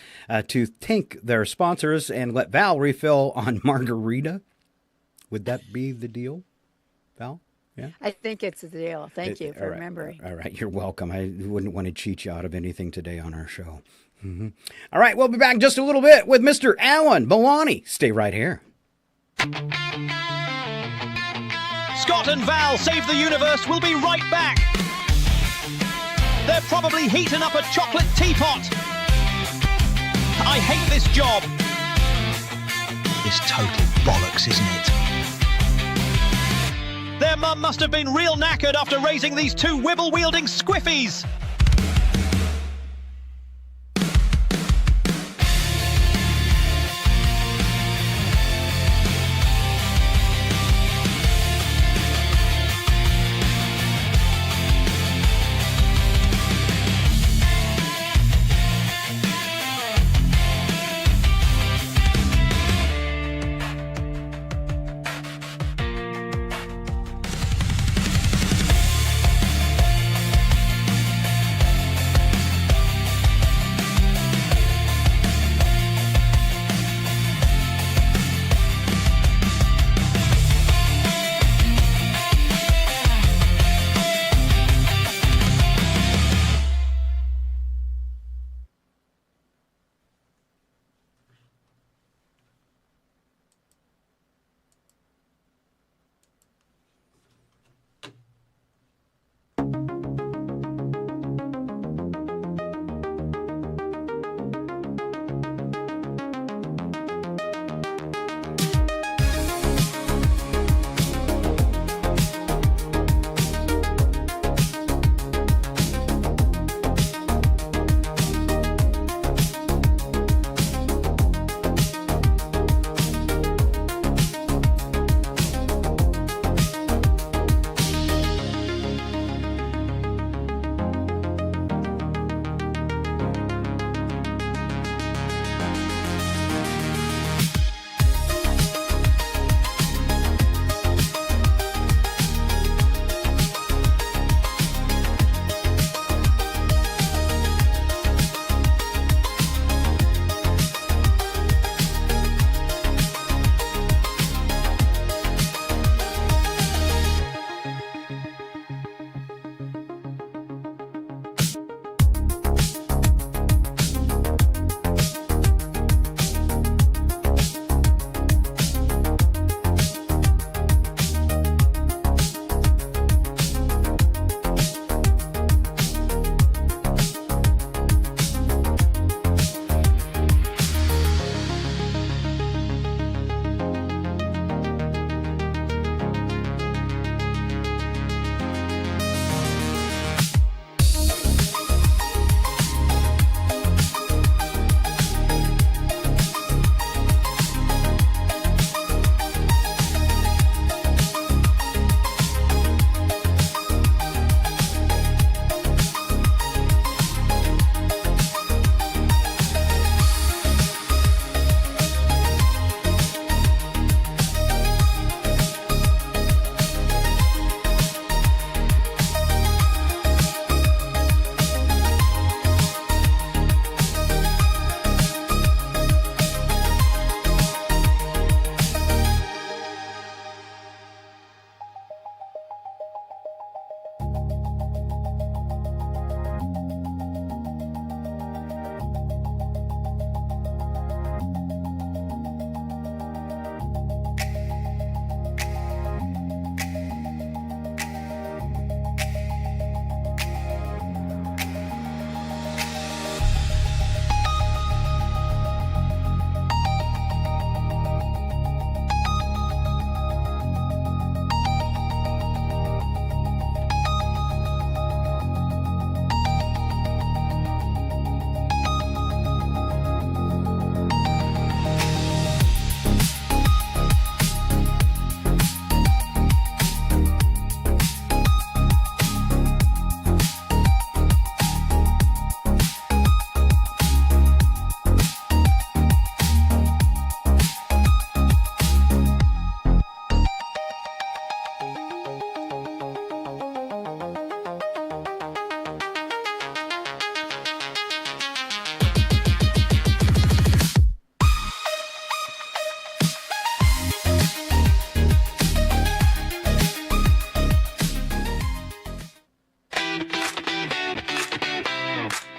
to thank their sponsors and let Val refill on margarita. Would that be the deal, Val? Yeah, I think it's the deal. Thank you for remembering. All right, you're welcome. I wouldn't want to cheat you out of anything today on our show. Mm-hmm. All right, we'll be back in just a little bit with Mr. Alan Milani. Stay right here. Scott and Val Save the Universe will be right back. They're probably heating up a chocolate teapot. I hate this job. It's total bollocks, isn't it? Their mum must have been real knackered after raising these 2 wibble-wielding squiffies.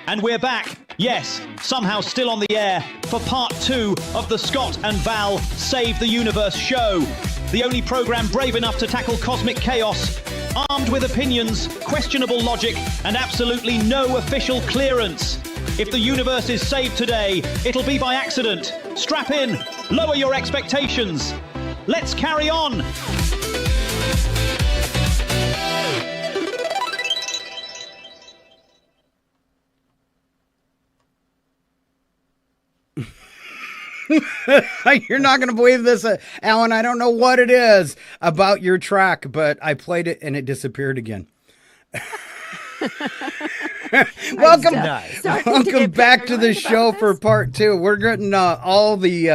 And we're back, yes, somehow still on the air, for part 2 of the Scott and Val Save the Universe show. The only program brave enough to tackle cosmic chaos, armed with opinions, questionable logic, and absolutely no official clearance. If the universe is saved today, it'll be by accident. Strap in, lower your expectations. Let's carry on. You're not going to believe this, Alan. I don't know what it is about your track, but I played it and it disappeared again. Welcome back to the show for part 2. We're getting all the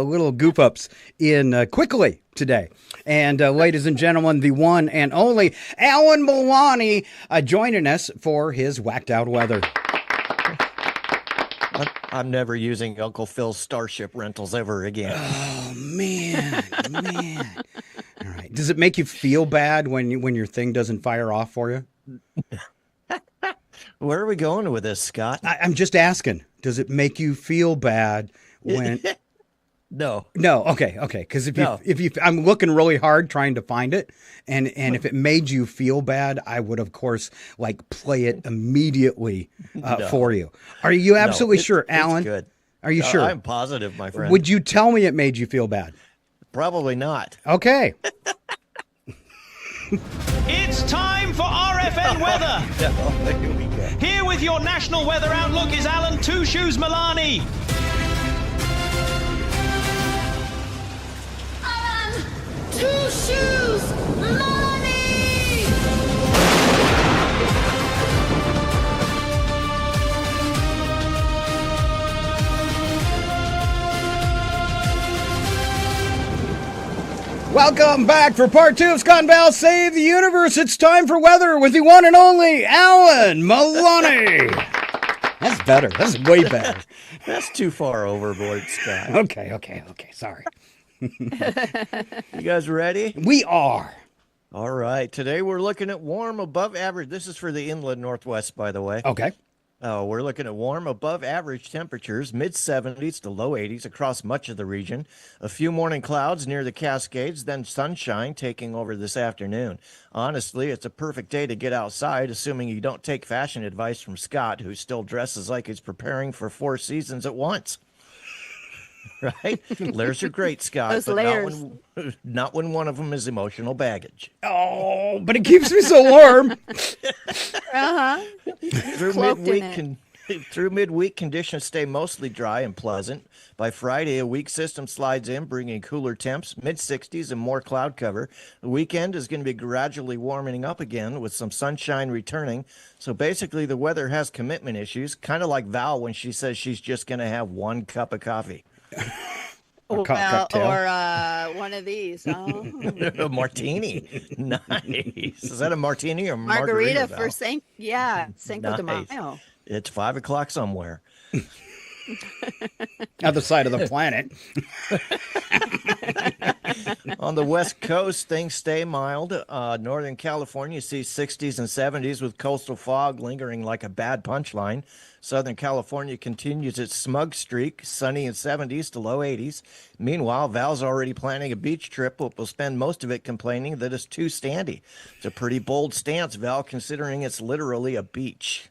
little goof ups in quickly today. And ladies and gentlemen, the one and only Alan Maloney joining us for his whacked out weather. I'm never using Uncle Phil's Starship rentals ever again. Oh, man. All right. Does it make you feel bad when your thing doesn't fire off for you? Where are we going with this, Scott? I'm just asking. Does it make you feel bad when... No. Okay. Because if you, I'm looking really hard trying to find it, and if it made you feel bad, I would of course play it immediately for you. Are you absolutely sure, Alan? It's good. Are you sure? I'm positive, my friend. Would you tell me it made you feel bad? Probably not. Okay. It's time for RFN weather. Here with your national weather outlook is Alan Two Shoes Milani. Two Shoes Money! Welcome back for part 2 of Scott and Val Save the Universe. It's time for weather with the one and only Alan Maloney. That's better. That's way better. That's too far overboard, Scott. Okay. Sorry. You guys ready? We are. All right. Today we're looking at warm above average. This is for the inland Northwest, by the way. Okay. We're looking at warm above average temperatures, mid-70s to low 80s across much of the region. A few morning clouds near the Cascades, then sunshine taking over this afternoon. Honestly, it's a perfect day to get outside, assuming you don't take fashion advice from Scott, who still dresses like he's preparing for 4 seasons at once. Right? Layers are great, Scott, Those but layers. not when one of them is emotional baggage. Oh, but it keeps me so warm. Uh-huh. Through midweek, conditions stay mostly dry and pleasant. By Friday, a weak system slides in, bringing cooler temps, mid-60s, and more cloud cover. The weekend is going to be gradually warming up again with some sunshine returning. So basically, the weather has commitment issues, kind of like Val when she says she's just going to have 1 cup of coffee. Or one of these. Oh. A martini. Nice. Is that a martini or Margarita Val? for Cinco de Mayo. It's 5 o'clock somewhere. Other side of the planet. On the West Coast, things stay mild. Northern California sees 60s and 70s with coastal fog lingering like a bad punchline. Southern California continues its smug streak, sunny in 70s to low 80s. Meanwhile, Val's already planning a beach trip, but will spend most of it complaining that it's too standy. It's a pretty bold stance, Val, considering it's literally a beach.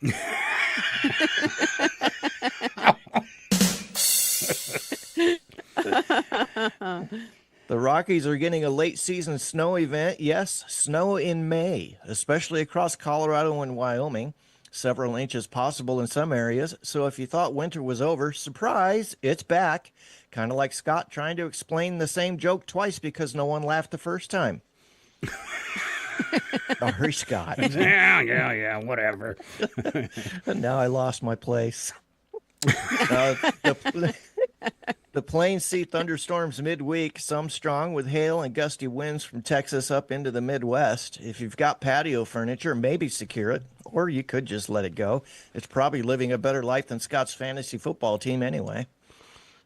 The Rockies are getting a late season snow event. Yes, snow in May, especially across Colorado and Wyoming. Several inches possible in some areas. So if you thought winter was over, surprise, it's back. Kind of like Scott trying to explain the same joke twice because no one laughed the first time. Sorry, Scott. Yeah, whatever. Now I lost my place. The plains see thunderstorms midweek, some strong with hail and gusty winds from Texas up into the Midwest. If you've got patio furniture, maybe secure it, or you could just let it go. It's probably living a better life than Scott's fantasy football team anyway.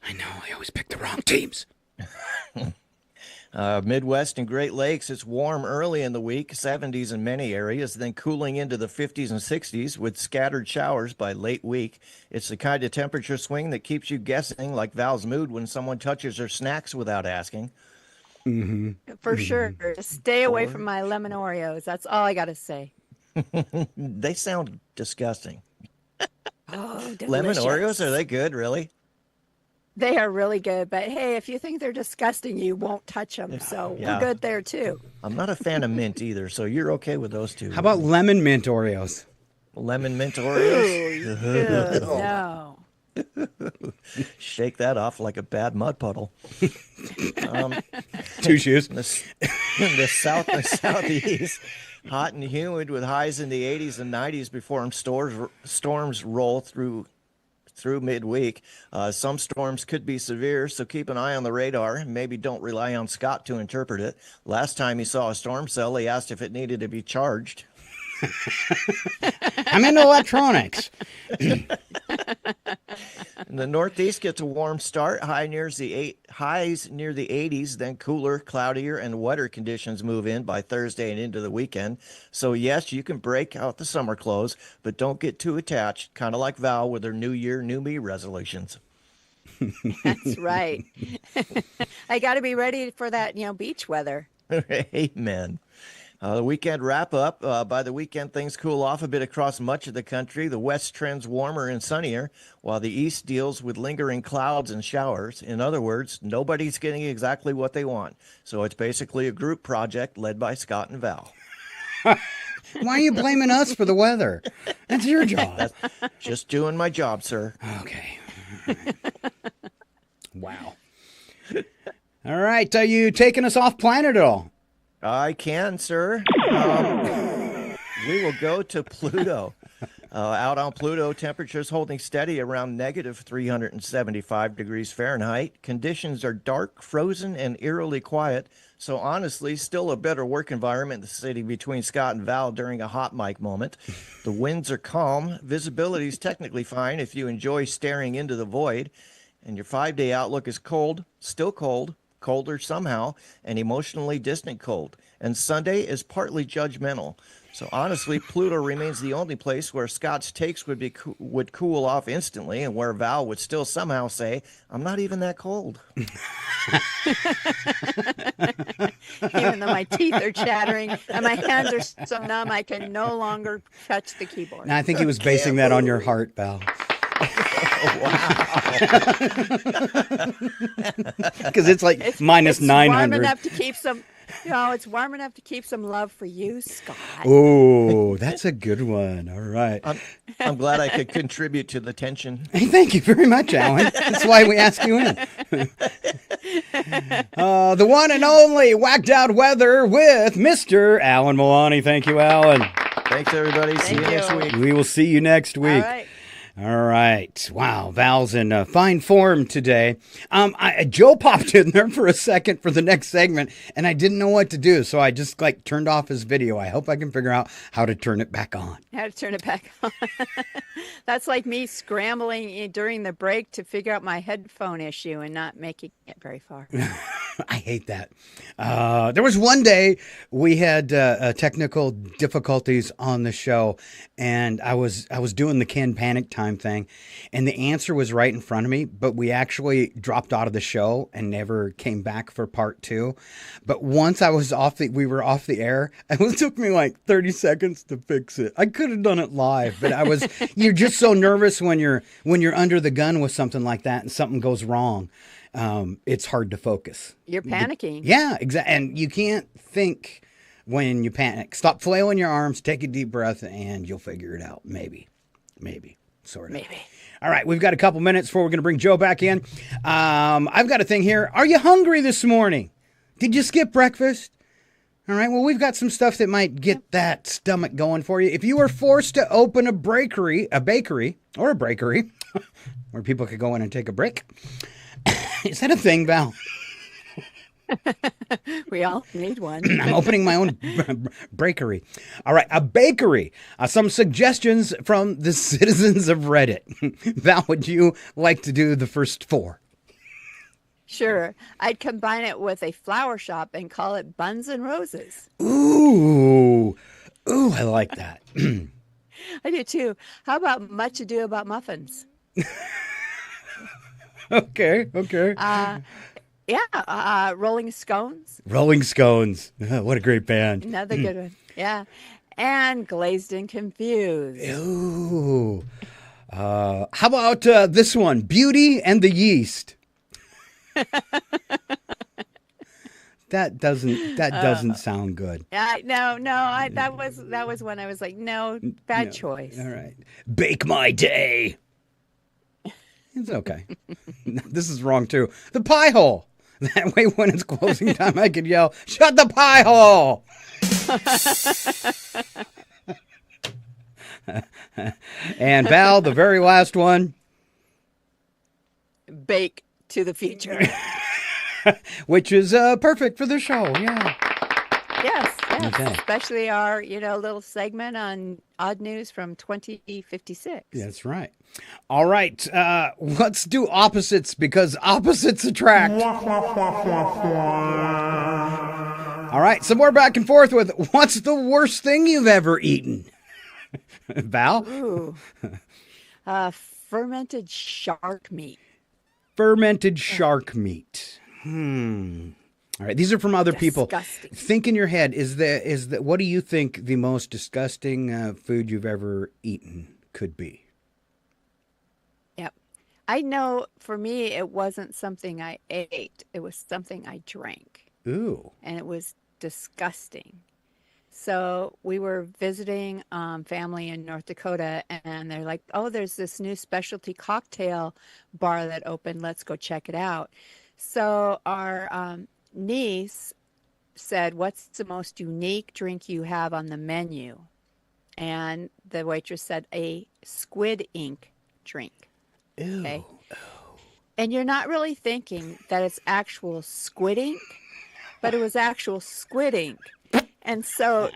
I know, I always pick the wrong teams. Midwest and Great Lakes, it's warm early in the week, 70s in many areas, then cooling into the 50s and 60s with scattered showers by late week. It's the kind of temperature swing that keeps you guessing, like Val's mood when someone touches her snacks without asking. For sure. Stay away from my lemon Oreos. That's all I got to say. They sound disgusting. Oh, delicious. Lemon Oreos, are they good, really? They are really good, but hey, if you think they're disgusting, you won't touch them. So Yeah. we're good there too. I'm not a fan of mint either, so you're okay with those two. How about lemon mint Oreos? Lemon mint Oreos? Good. No. Shake that off like a bad mud puddle. Two shoes. In the south and southeast, hot and humid with highs in the 80s and 90s before storms roll through midweek. Some storms could be severe, so keep an eye on the radar. Maybe don't rely on Scott to interpret it. Last time he saw a storm cell, he asked if it needed to be charged. I'm into electronics. The Northeast gets a warm start. Highs near the 80s, then cooler, cloudier, and wetter conditions move in by Thursday and into the weekend. So yes, you can break out the summer clothes, but don't get too attached, kind of like Val with her New Year, New Me resolutions. That's right. I got to be ready for that, beach weather. Amen. The weekend wrap up. By the weekend, things cool off a bit across much of the country. The west trends warmer and sunnier, while the east deals with lingering clouds and showers. In other words, nobody's getting exactly what they want. So it's basically a group project led by Scott and Val. Why are you blaming us for the weather? That's your job. That's just doing my job, sir. Okay. Wow. All right. Are you taking us off planet at all? I can, sir. We will go to Pluto. Out on Pluto, temperatures holding steady around negative 375 degrees Fahrenheit. Conditions are dark, frozen, and eerily quiet. So honestly, still a better work environment in the city between Scott and Val during a hot mic moment. The winds are calm. Visibility is technically fine if you enjoy staring into the void. And your 5-day outlook is cold, still cold, colder somehow, and emotionally distant cold. And Sunday is partly judgmental. So honestly, Pluto remains the only place where Scott's takes would cool off instantly, and where Val would still somehow say, "I'm not even that cold." Even though my teeth are chattering and my hands are so numb, I can no longer touch the keyboard. Now, I think he was basing that on your heart, Val. Because it's like minus 900. Warm enough to keep some. It's warm enough to keep some love for you, Scott. Oh, that's a good one. All right. I'm glad I could contribute to the tension. Hey, thank you very much, Alan. That's why we asked you in. The one and only Whacked Out Weather with Mr. Alan Milani. Thank you, Alan. Thanks, everybody. See you next week. We will see you next week. All right. All right. Wow. Val's in fine form today. Joe popped in there for a second for the next segment, and I didn't know what to do. So I just turned off his video. I hope I can figure out how to turn it back on. How to turn it back on. That's like me scrambling during the break to figure out my headphone issue and not making it very far. I hate that. There was one day we had technical difficulties on the show, and I was doing the canned panic time thing, and the answer was right in front of me, but we actually dropped out of the show and never came back for part 2. But once we were off the air, it took me like 30 seconds to fix it. I could have done it live, but you're just so nervous when you're under the gun with something like that and something goes wrong. It's hard to focus. You're panicking. Yeah, exactly. And you can't think when you panic. Stop flailing your arms, take a deep breath, and you'll figure it out. Maybe, sort of. Maybe. All right, we've got a couple minutes before we're going to bring Joe back in. I've got a thing here. Are you hungry this morning? Did you skip breakfast? All right, well, we've got some stuff that might get that stomach going for you. If you were forced to open a bakery, where people could go in and take a break. Is that a thing, Val? We all need one. I'm opening my own bakery. All right, a bakery. Some suggestions from the citizens of Reddit. Val, would you like to do the first 4? Sure. I'd combine it with a flower shop and call it Buns and Roses. Ooh, I like that. I do too. How about Much Ado About Muffins? Okay. Rolling Scones. Rolling Scones. What a great band. Another good one. Yeah. And Glazed and Confused. Ooh. How about this one? Beauty and the Yeast. That doesn't sound good. No. That was when I was like, no, bad choice. All right. Bake My Day. It's okay. This is wrong too. The Pie Hole. That way when it's closing time, I could yell, "Shut the pie hole!" And Val, the very last one. Bake to the Future. Which is perfect for the show, yeah. Yes. Okay. Especially our, little segment on odd news from 2056. That's right. All right, let's do opposites because opposites attract. All right, some more back and forth with what's the worst thing you've ever eaten? Val? Ooh. Fermented shark meat. Fermented shark meat. All right, these are from other people. Think in your head, what do you think the most disgusting food you've ever eaten could be? Yep. I know for me, it wasn't something I ate. It was something I drank. Ooh. And it was disgusting. So we were visiting family in North Dakota, and they're like, oh, there's this new specialty cocktail bar that opened. Let's go check it out. So our niece said, what's the most unique drink you have on the menu? And the waitress said, a squid ink drink. Ew. Okay. And you're not really thinking that it's actual squid ink, but it was actual squid ink. And so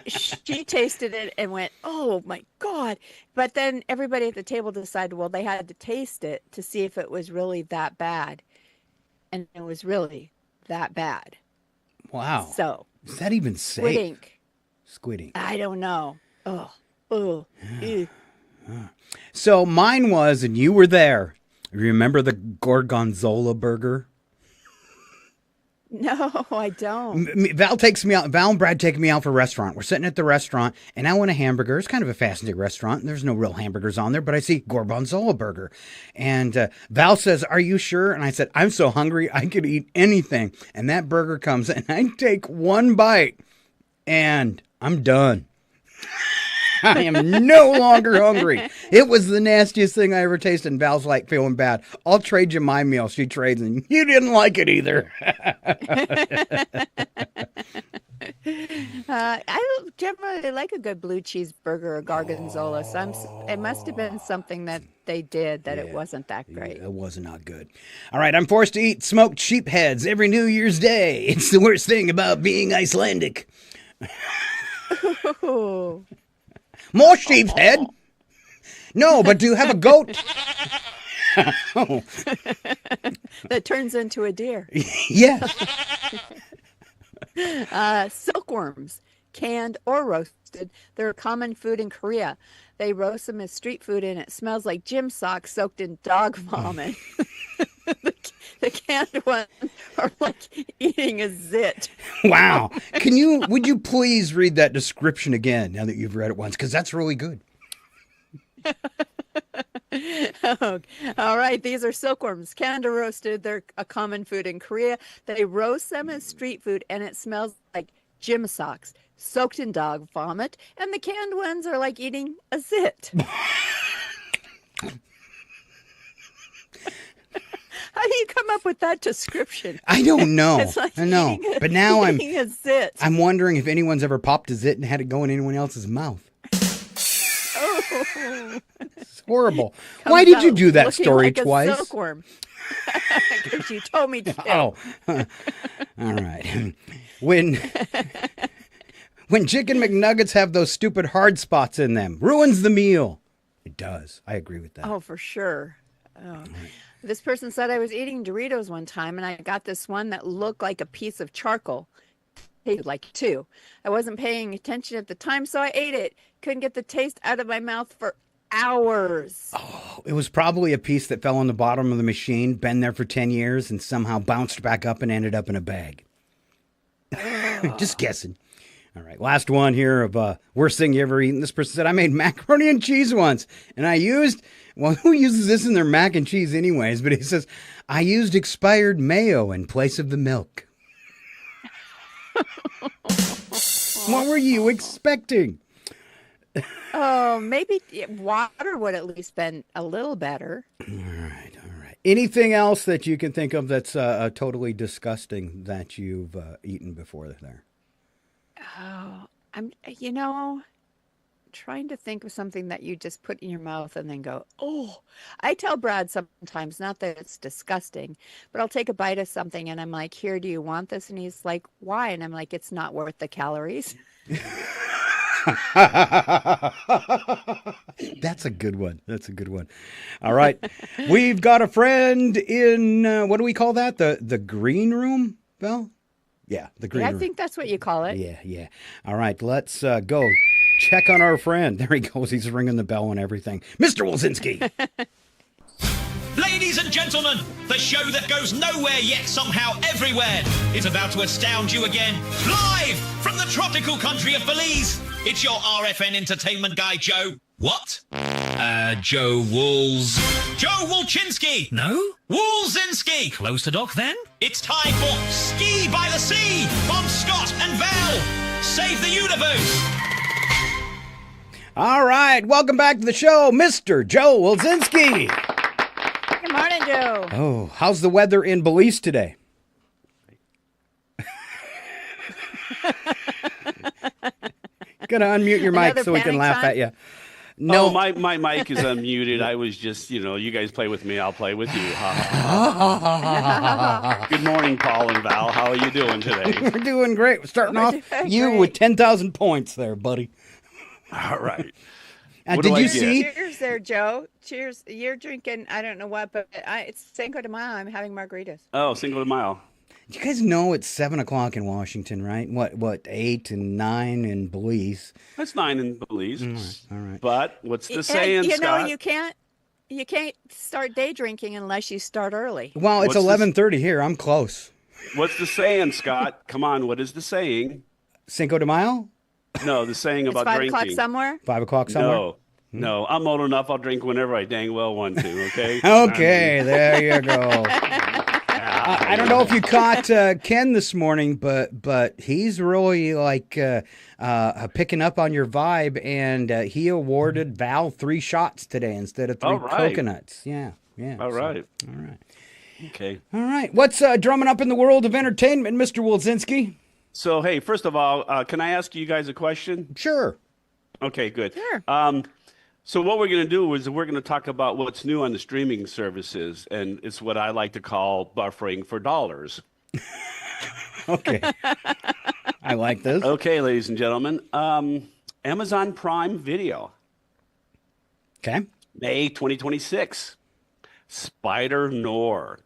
she tasted it and went, oh my God. But then everybody at the table decided, well, they had to taste it to see if it was really that bad. And it was really that bad. Wow. So is that even safe? Squid ink. Squid ink. I don't know. Oh. So mine was, and you were there. Remember the Gorgonzola burger? No, I don't. Val and Brad take me out for a restaurant. We're sitting at the restaurant, and I want a hamburger. It's kind of a fascinating restaurant. There's no real hamburgers on there, but I see Gorgonzola burger. And Val says, are you sure? And I said, I'm so hungry, I could eat anything. And that burger comes, and I take one bite, and I'm done. I am no longer hungry. It was the nastiest thing I ever tasted. And Val's like feeling bad. I'll trade you my meal. She trades, and you didn't like it either. I generally like a good blue cheeseburger or gorgonzola. So it must have been something that they did that it wasn't that great. It was not good. All right, I'm forced to eat smoked sheep heads every New Year's Day. It's the worst thing about being Icelandic. Ooh. More sheep's head? No, but do you have a goat? Oh. That turns into a deer. Yes. Silkworms, canned or roasted. They're a common food in Korea. They roast them as street food, and it smells like gym socks soaked in dog vomit. The canned ones are like eating a zit. Wow. Would you please read that description again now that you've read it once? Because that's really good. Oh, all right. These are silkworms, canned or roasted. They're a common food in Korea. They roast them as street food, and it smells like gym socks soaked in dog vomit. And the canned ones are like eating a zit. How do you come up with that description? I don't know. It's like I know. But now I'm wondering if anyone's ever popped a zit and had it go in anyone else's mouth. Oh. It's horrible. Why did you do that story like twice? A silkworm. Because you told me to. Oh. All right. When Chicken McNuggets have those stupid hard spots in them, ruins the meal. It does. I agree with that. Oh, for sure. Oh. This person said I was eating Doritos one time and I got this one that looked like a piece of charcoal. Tasted like two. I wasn't paying attention at the time, so I ate it. Couldn't get the taste out of my mouth for hours. Oh, it was probably a piece that fell on the bottom of the machine, been there for 10 years, and somehow bounced back up and ended up in a bag. Just guessing. All right, last one here of worst thing you ever eaten. This person said, I made macaroni and cheese once, and I used, well, who uses this in their mac and cheese anyways? But he says, I used expired mayo in place of the milk. What were you expecting? Oh, maybe water would at least been a little better. All right. Anything else that you can think of that's totally disgusting that you've eaten before there? Oh, I'm trying to think of something that you just put in your mouth and then go, oh. I tell Brad sometimes, not that it's disgusting, but I'll take a bite of something and I'm like, here, do you want this? And he's like, why? And I'm like, it's not worth the calories. That's a good one. All right. We've got a friend in, what do we call that? The green room, Val? Yeah, the green room. I think that's what you call it. Yeah. All right, let's go check on our friend. There he goes. He's ringing the bell and everything. Mr. Wilczynski. Ladies and gentlemen, the show that goes nowhere yet somehow everywhere is about to astound you again. Live from the tropical country of Belize, it's your RFN entertainment guy, Joe. What? Joe Wools. Joe Wilczynski. No? Woolzinski. Close the dock then? It's time for Ski by the Sea from Scott and Val. Save the universe. All right, welcome back to the show, Mr. Joe Wilczynski. Good morning, Joe. Oh, how's the weather in Belize today? Gotta unmute your mic so we can laugh at you. No, my mic is unmuted. I was just, you guys play with me, I'll play with you. Good morning, Paul and Val. How are you doing today? We're doing great. We're starting off with 10,000 points there, buddy. All right. Did you see? Cheers there, Joe. Cheers. You're drinking, I don't know what, but it's Cinco de Mayo. I'm having margaritas. Oh, Cinco de Mayo. You guys know it's 7 o'clock in Washington, right? What, 8 and 9 in Belize? That's 9 in Belize. All right. But what's the saying, You know, Scott? you can't start day drinking unless you start early. Well, it's 11:30 here. I'm close. What's the saying, Scott? Come on, what is the saying? Cinco de Mayo? No, the saying about 5 drinking. 5 o'clock somewhere? 5 o'clock somewhere? No, I'm old enough. I'll drink whenever I dang well want to, okay? Okay, there you go. I don't know if you caught Ken this morning, but he's really picking up on your vibe, and he awarded Val 3 shots today instead of 3 coconuts. Yeah. All right. Okay. All right. What's drumming up in the world of entertainment, Mr. Wilczynski? So, hey, first of all, can I ask you guys a question? Sure. Okay, good. Sure. So what we're going to do is we're going to talk about what's new on the streaming services, and it's what I like to call buffering for dollars. Okay. I like this. Okay, ladies and gentlemen. Amazon Prime Video. Okay. May 2026. Spider-Noir.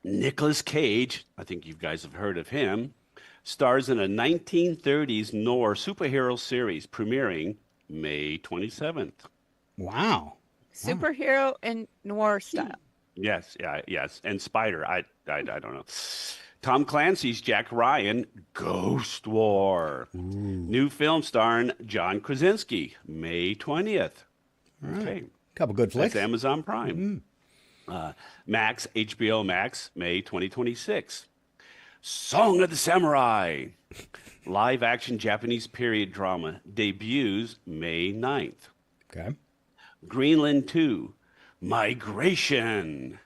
Nicolas Cage, I think you guys have heard of him, stars in a 1930s noir superhero series premiering May 27th. Wow. Superhero and noir style. Yes. And Spider, I don't know. Tom Clancy's Jack Ryan, Ghost War. Ooh. New film starring John Krasinski, May 20th. All right. Okay. Couple good flicks. That's Amazon Prime. Max, HBO Max, May 2026. Song of the Samurai. Live action Japanese period drama debuts May 9th. Okay. Greenland 2, Migration.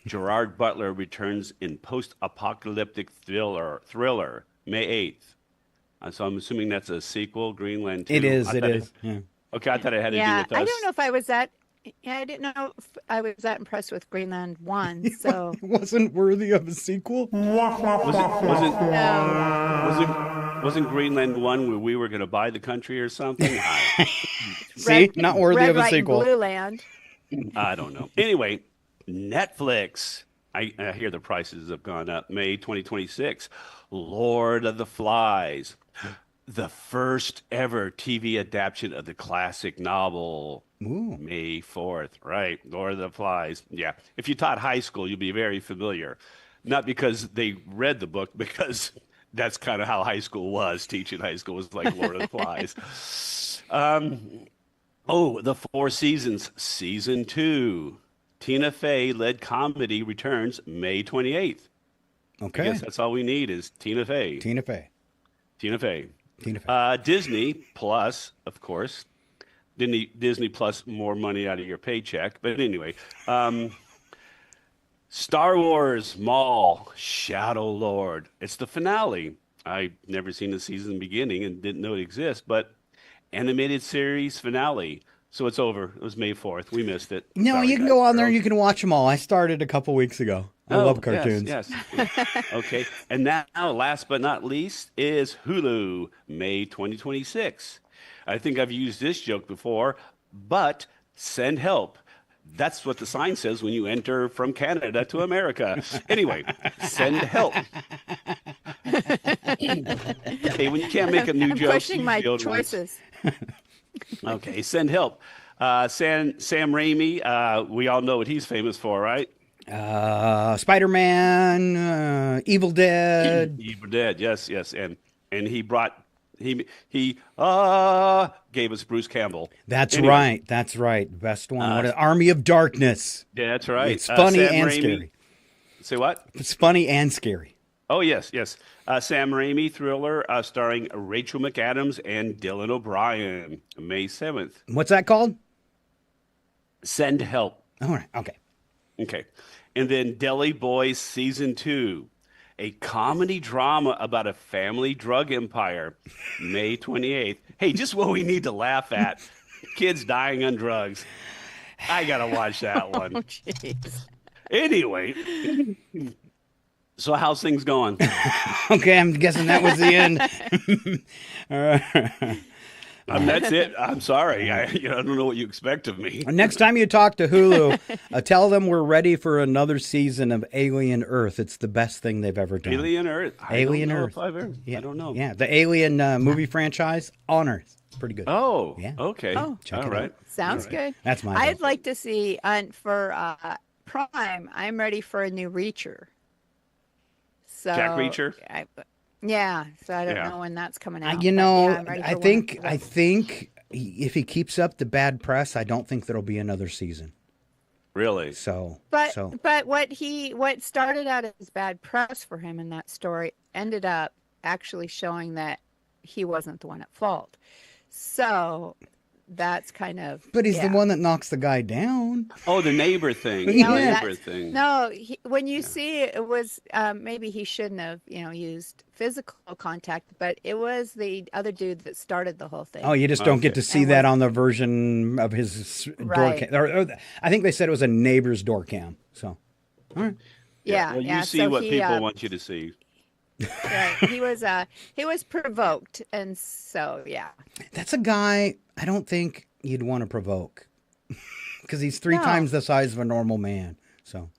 Gerard Butler returns in post-apocalyptic thriller May 8th. So I'm assuming that's a sequel, Greenland 2. It is. Yeah. Okay, I thought it had to do with us. I don't know if I was that. I didn't know if I was that impressed with Greenland 1. So it wasn't worthy of a sequel. Wasn't Greenland 1 where we were going to buy the country or something? See, not worthy Red, of a White, sequel. And Blue Land. I don't know. Anyway, Netflix. I hear the prices have gone up. May 2026. Lord of the Flies. The first ever TV adaptation of the classic novel. Ooh. May 4th. Right. Lord of the Flies. Yeah. If you taught high school, you'd be very familiar. Not because they read the book, because that's kind of how high school was. Teaching high school was like Lord of the Flies. The Four Seasons, Season 2. Tina Fey led comedy returns May 28th. Okay. I guess that's all we need is Tina Fey. Tina Fey. Tina Fey. Tina Fey. Disney Plus, of course. Disney Plus, more money out of your paycheck. But anyway, Star Wars Maul, Shadow Lord. It's the finale. I've never seen the season beginning and didn't know it exists, but animated series finale. So it's over. It was May 4th. We missed it. No, Sorry, you can guys, go on there and girls. you can watch them all. I started a couple weeks ago. I love cartoons. Yes. Okay. And now, last but not least, is Hulu, May 2026. I think I've used this joke before, but send help. That's what the sign says when you enter from Canada to America. Anyway, send help. Okay, when you can't make a new joke, Pushing my choices. Okay, send help. Sam Raimi, we all know what he's famous for, right? Spider-Man, Evil Dead. Evil Dead, yes. And he gave us Bruce Campbell. That's right. Best one. What Army of Darkness. Yeah, that's right. It's funny Sam and Raimi. scary. Say what? It's funny and scary. Oh, yes. Sam Raimi thriller starring Rachel McAdams and Dylan O'Brien, May 7th. What's that called? Send help. All right. Okay. And then Deli Boys Season 2, a comedy drama about a family drug empire, May 28th. Hey, just what we need to laugh at. Kids dying on drugs. I got to watch that one. Oh, jeez. Anyway, so how's things going? Okay, I'm guessing that was the end. All right. That's it. I'm sorry. I don't know what you expect of me. Next time you talk to Hulu, tell them we're ready for another season of Alien Earth. It's the best thing they've ever done. Alien Earth. Alien I don't know Earth. if I've ever. Yeah. I don't know. Yeah, the Alien movie franchise on Earth. Pretty good. Oh, yeah. Okay. Oh, check all it right. out. Sounds All right. good. That's my I'd vote. like to see for Prime. I'm ready for a new Reacher. So Jack Reacher? So I don't Yeah. know when that's coming out. You but know, yeah, I'm ready I for think one. if he keeps up the bad press, I don't think there'll be another season. Really? But so what started out as bad press for him in that story ended up actually showing that he wasn't the one at fault. So that's kind of. But he's the one that knocks the guy down. Oh, the neighbor thing. Yeah. The neighbor thing. No, when you see it was maybe he shouldn't have used physical contact, but it was the other dude that started the whole thing. Oh, you just don't get to see that on the version of his door Right. cam. Or I think they said it was a neighbor's door cam. So, all right. Yeah, Well, yeah. you see so what he, people want you to see. Right. He was provoked, and so yeah. That's a guy I don't think you'd want to provoke because he's three No. times the size of a normal man. So,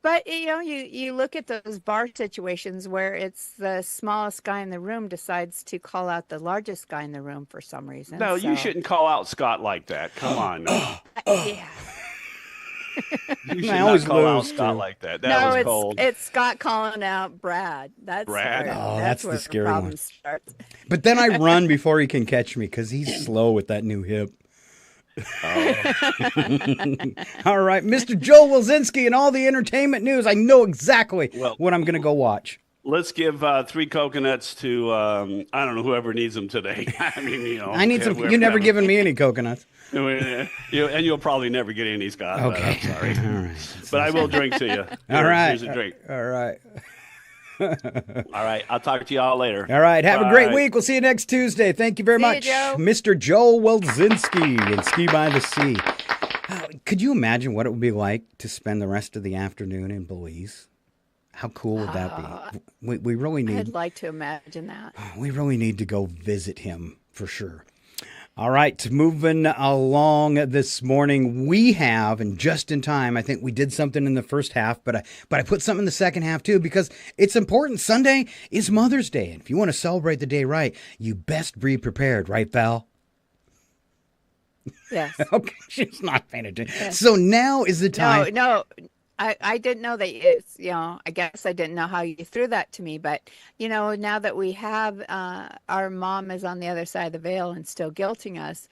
But you look at those bar situations where it's the smallest guy in the room decides to call out the largest guy in the room for some reason. No, you so- shouldn't call out Scott like that. Come on. now. Yeah. You should I not always call out lose, Scott too. like that. That No, was it's cold. it's Scott calling out Brad. That's Brad? where, Oh, that's the where scary problem one. starts. but then I run before he can catch me because he's slow with that new hip. All right, Mr. Joe Wilzinski and all the entertainment news. I know exactly what I'm going to go watch. Let's give 3 coconuts to, I don't know, whoever needs them today. I mean, I need some. You never given me any coconuts. And you'll probably never get any, Scott. Okay. But I'm sorry. All right. But I will drink to you. All right. Here's a drink. All right. All right. I'll talk to you all later. All right. Have a great Bye. week. We'll see you next Tuesday. Thank you very See you, much, Joe. Mr. Joe Wilzinski and Ski by the Sea. Could you imagine what it would be like to spend the rest of the afternoon in Belize? How cool would that be? We really I'd need. like to imagine that. We really need to go visit him for sure. All right, moving along this morning, we have, and just in time, I think we did something in the first half, but I put something in the second half too, because it's important. Sunday is Mother's Day, and if you want to celebrate the day right, you best be prepared, right, Val? Yes. Okay, she's not paying attention. Yes. So now is the time. No, I didn't know that it's, I guess I didn't know how you threw that to me, but, now that we have, our mom is on the other side of the veil and still guilting us,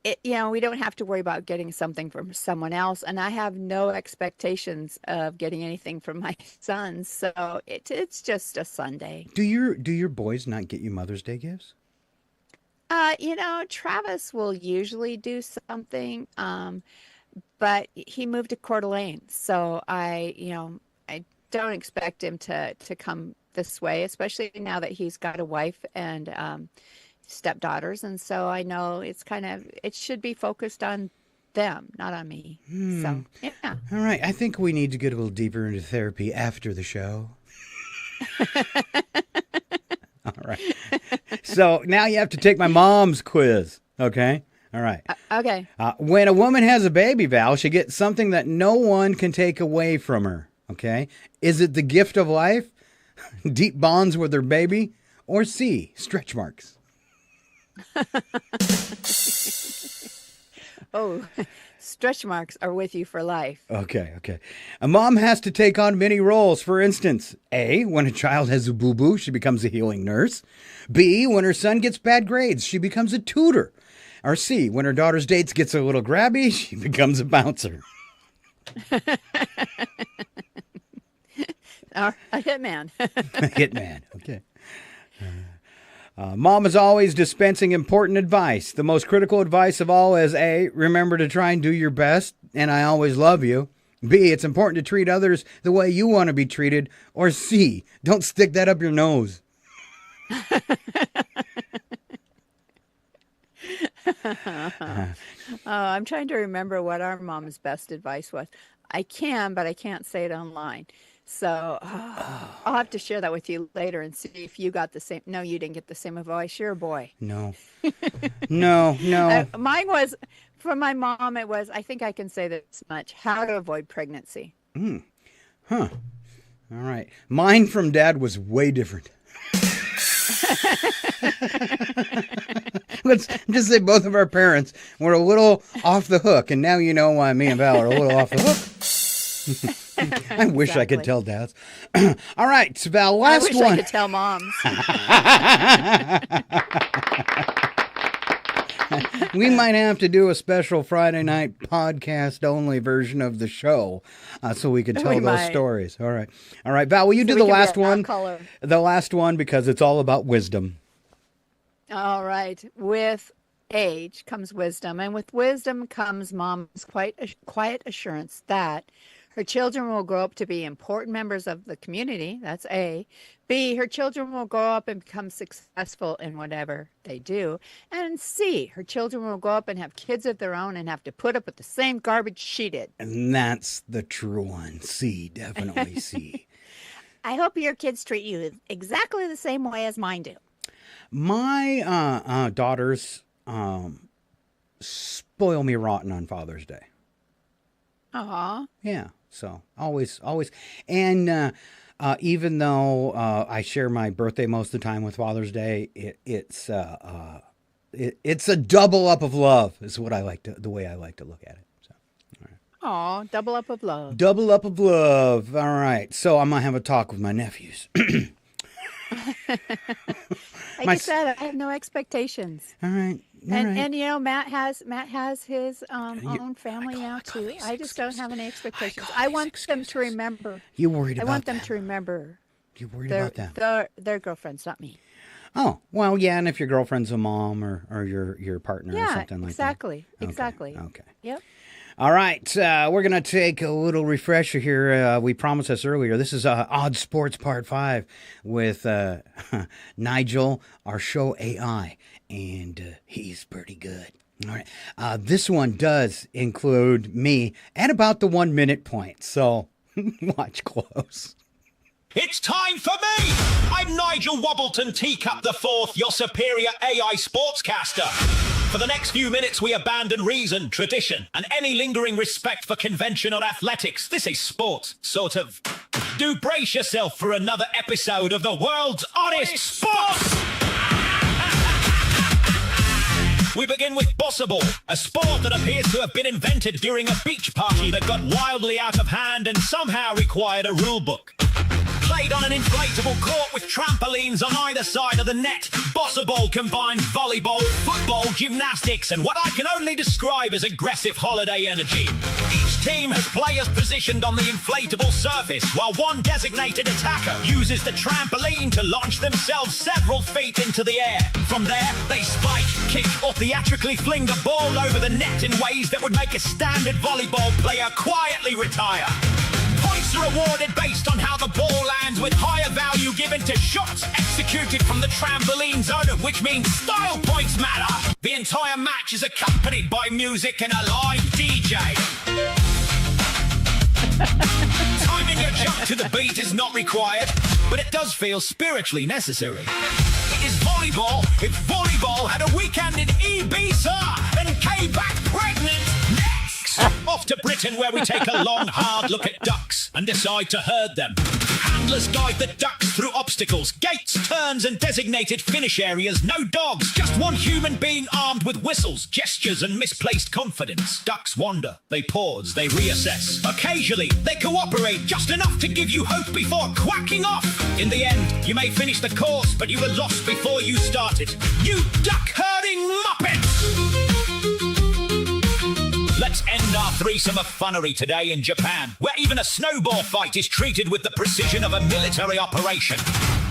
we don't have to worry about getting something from someone else. And I have no expectations of getting anything from my sons. So it's just a Sunday. Do your boys not get you Mother's Day gifts? Travis will usually do something, but he moved to Coeur d'Alene, so I don't expect him to come this way, especially now that he's got a wife and stepdaughters, and so I know it should be focused on them, not on me. So, yeah. All right, I think we need to get a little deeper into therapy after the show. All right. So now you have to take my mom's quiz. Okay. All right. Okay. When a woman has a baby, Val, she gets something that no one can take away from her. Okay. Is it the gift of life, deep bonds with her baby, or C, stretch marks? Oh, stretch marks are with you for life. Okay. A mom has to take on many roles. For instance, A, when a child has a boo-boo, she becomes a healing nurse. B, when her son gets bad grades, she becomes a tutor. Or C, when her daughter's dates gets a little grabby, she becomes a bouncer. A hitman. A hitman. Okay. Mom is always dispensing important advice. The most critical advice of all is A, remember to try and do your best, and I always love you. B, it's important to treat others the way you want to be treated. Or C, don't stick that up your nose. I'm trying to remember what our mom's best advice was. I can, but I can't say it online. So I'll have to share that with you later and see if you got the same. No, you didn't get the same advice. You're a boy. No. No. Mine was, from my mom, it was, I think I can say this much, how to avoid pregnancy. Huh. All right. Mine from Dad was way different. Let's just say both of our parents were a little off the hook, and now you know why me and Val are a little off the hook. I wish I could tell dads. All right, Val, last one. I wish I could tell moms. We might have to do a special Friday night podcast only version of the show so we can tell those stories. All right, Val, will you do the last one? The last one, because it's all about wisdom. All right. With age comes wisdom, and with wisdom comes mom's quiet assurance that her children will grow up to be important members of the community. That's A. B, her children will grow up and become successful in whatever they do. And C, her children will grow up and have kids of their own and have to put up with the same garbage she did. And that's the true one. C, definitely C. I hope your kids treat you exactly the same way as mine do. My daughters spoil me rotten on Father's Day. Aw. Yeah. So always. And even though I share my birthday most of the time with Father's Day, it's a double up of love is what the way I like to look at it. So, all right. Aw, double up of love. Double up of love. All right. So I'm going to have a talk with my nephews. Like I said, I have no expectations. All right. And Matt has his own family now too. I just don't have any expectations. I want them to remember. You worried about that? I want them to remember. You worried about that? Their girlfriends, not me. Oh, well, yeah, and if your girlfriend's a mom or your partner or something like that. Yeah, exactly. Okay. Yep. All right, we're going to take a little refresher here. We promised this earlier. This is Odd Sports Part 5 with Nigel, our show AI, and he's pretty good. All right, this one does include me at about the 1 minute point, so watch close. It's time for me! I'm Nigel Wobbleton Teacup the Fourth, your superior AI sportscaster. For the next few minutes, we abandon reason, tradition, and any lingering respect for conventional athletics. This is sports, sort of. Do brace yourself for another episode of the world's honest sports! We begin with Bossable, a sport that appears to have been invented during a beach party that got wildly out of hand and somehow required a rule book. Played on an inflatable court with trampolines on either side of the net, Bossable combines volleyball, football, gymnastics, and what I can only describe as aggressive holiday energy. Each team has players positioned on the inflatable surface, while one designated attacker uses the trampoline to launch themselves several feet into the air. From there, they spike, kick, or theatrically fling the ball over the net in ways that would make a standard volleyball player quietly retire. Points are awarded based on how the ball lands, with higher value given to shots executed from the trampoline zone, which means style points matter. The entire match is accompanied by music and a live DJ. Timing your jump to the beat is not required, but it does feel spiritually necessary. It is volleyball if volleyball had a weekend in Ibiza and came back pregnant. Off to Britain, where we take a long, hard look at ducks and decide to herd them. Handlers guide the ducks through obstacles, gates, turns, and designated finish areas. No dogs, just one human being armed with whistles, gestures, and misplaced confidence. Ducks wander, they pause, they reassess. Occasionally, they cooperate just enough to give you hope before quacking off. In the end, you may finish the course, but you were lost before you started. You duck-herding muppets! Let's end our threesome of funnery today in Japan, where even a snowball fight is treated with the precision of a military operation.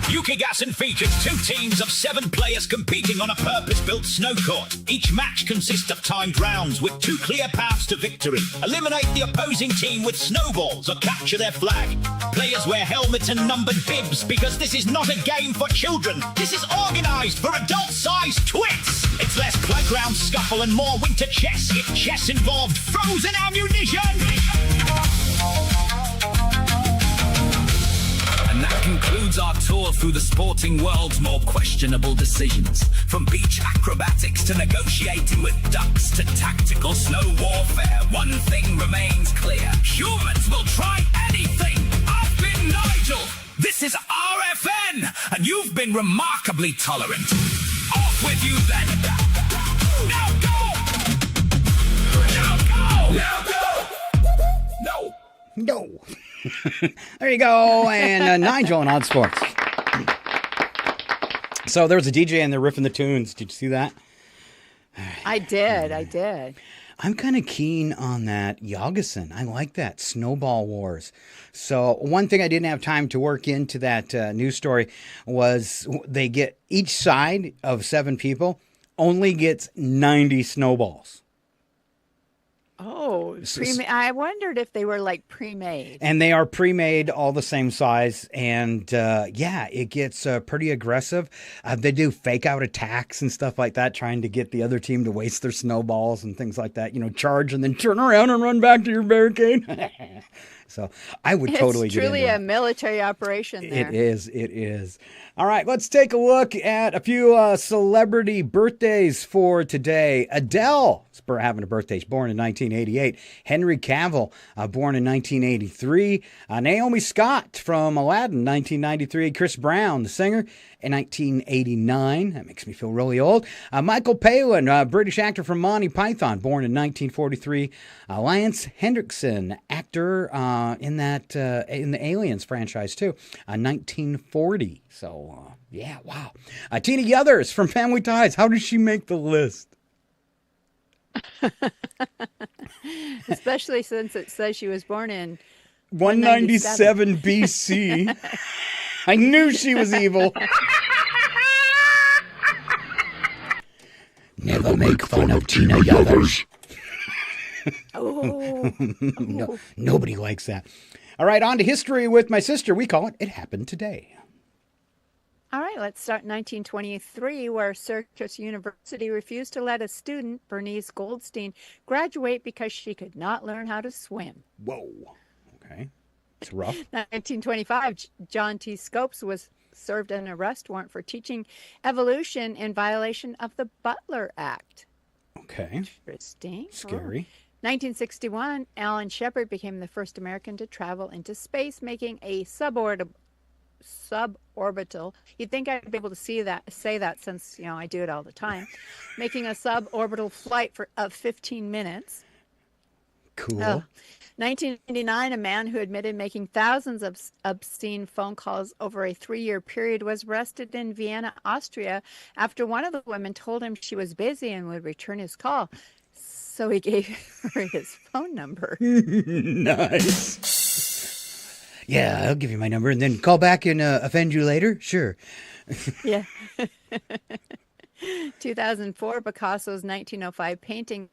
Yukigassen features 2 teams of 7 players competing on a purpose-built snow court. Each match consists of timed rounds with 2 clear paths to victory. Eliminate the opposing team with snowballs or capture their flag. Players wear helmets and numbered bibs because this is not a game for children. This is organized for adult-sized twits. It's less playground scuffle and more winter chess if chess involved frozen ammunition. And that concludes our tour through the sporting world's more questionable decisions. From beach acrobatics to negotiating with ducks to tactical snow warfare, one thing remains clear. Humans will try anything. I've been Nigel. This is RFN, and you've been remarkably tolerant. Off with you then. Now go! Now go! Now go! No! No! There you go, and Nigel on Odd Sports. So there was a DJ and they're riffing the tunes. Did you see that? I did. I'm kind of keen on that Yagasen. I like that. Snowball Wars. So one thing I didn't have time to work into that news story was they get each side of 7 people only gets 90 snowballs. Oh, I wondered if they were like pre-made. And they are pre-made, all the same size. And yeah, it gets pretty aggressive. They do fake out attacks and stuff like that, trying to get the other team to waste their snowballs and things like that. You know, charge and then turn around and run back to your barricade. So I would totally It's get truly into a military operation there. It is. All right, let's take a look at a few celebrity birthdays for today. Adele is having a birthday. She's born in 1988. Henry Cavill, born in 1983. Naomi Scott from Aladdin, 1993. Chris Brown, the singer, in 1989. That makes me feel really old. Michael Palin, British actor from Monty Python, born in 1943. Lance Hendrickson, actor in the Aliens franchise too, 1940. So yeah, wow. Tina Yothers from Family Ties. How did she make the list? Especially since it says she was born in 197 BC. I knew she was evil. Never make fun of Tina Yothers. No, nobody likes that. All right, on to history with my sister. We call it It Happened Today. All right, let's start in 1923, where Syracuse University refused to let a student, Bernice Goldstein, graduate because she could not learn how to swim. Whoa. Okay. It's rough. 1925, John T. Scopes was served an arrest warrant for teaching evolution in violation of the Butler Act. Okay. Interesting. Scary. 1961, Alan Shepard became the first American to travel into space, making a suborbital. You'd think I'd be able to say that since I do it all the time. Making a suborbital flight of 15 minutes. Cool. 1999, a man who admitted making thousands of obscene phone calls over a 3-year period was arrested in Vienna, Austria, after one of the women told him she was busy and would return his call. So he gave her his phone number. Nice. Yeah, I'll give you my number and then call back and offend you later. Sure. Yeah. 2004, Picasso's 1905 painting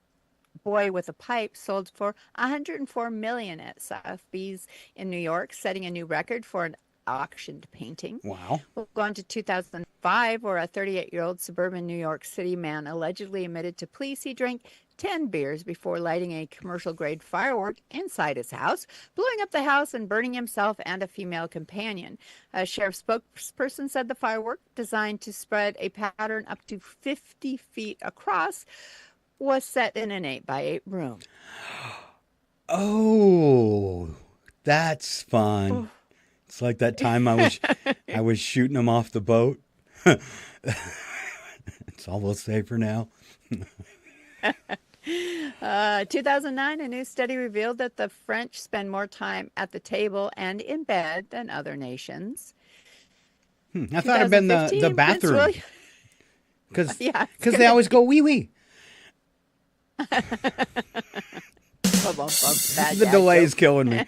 Boy with a Pipe sold for $104 million at Sotheby's in New York, setting a new record for an auctioned painting. Wow. We'll go on to 2005, where a 38-year-old suburban New York City man allegedly admitted to police he drank 10 beers before lighting a commercial-grade firework inside his house, blowing up the house and burning himself and a female companion. A sheriff's spokesperson said the firework, designed to spread a pattern up to 50 feet across, was set in an 8x8 room. Oh, that's fun. It's like that time I was shooting them off the boat. It's almost safer now. 2009, a new study revealed that the French spend more time at the table and in bed than other nations. I thought it'd been the bathroom. Because they always go wee-wee. The delay is killing me.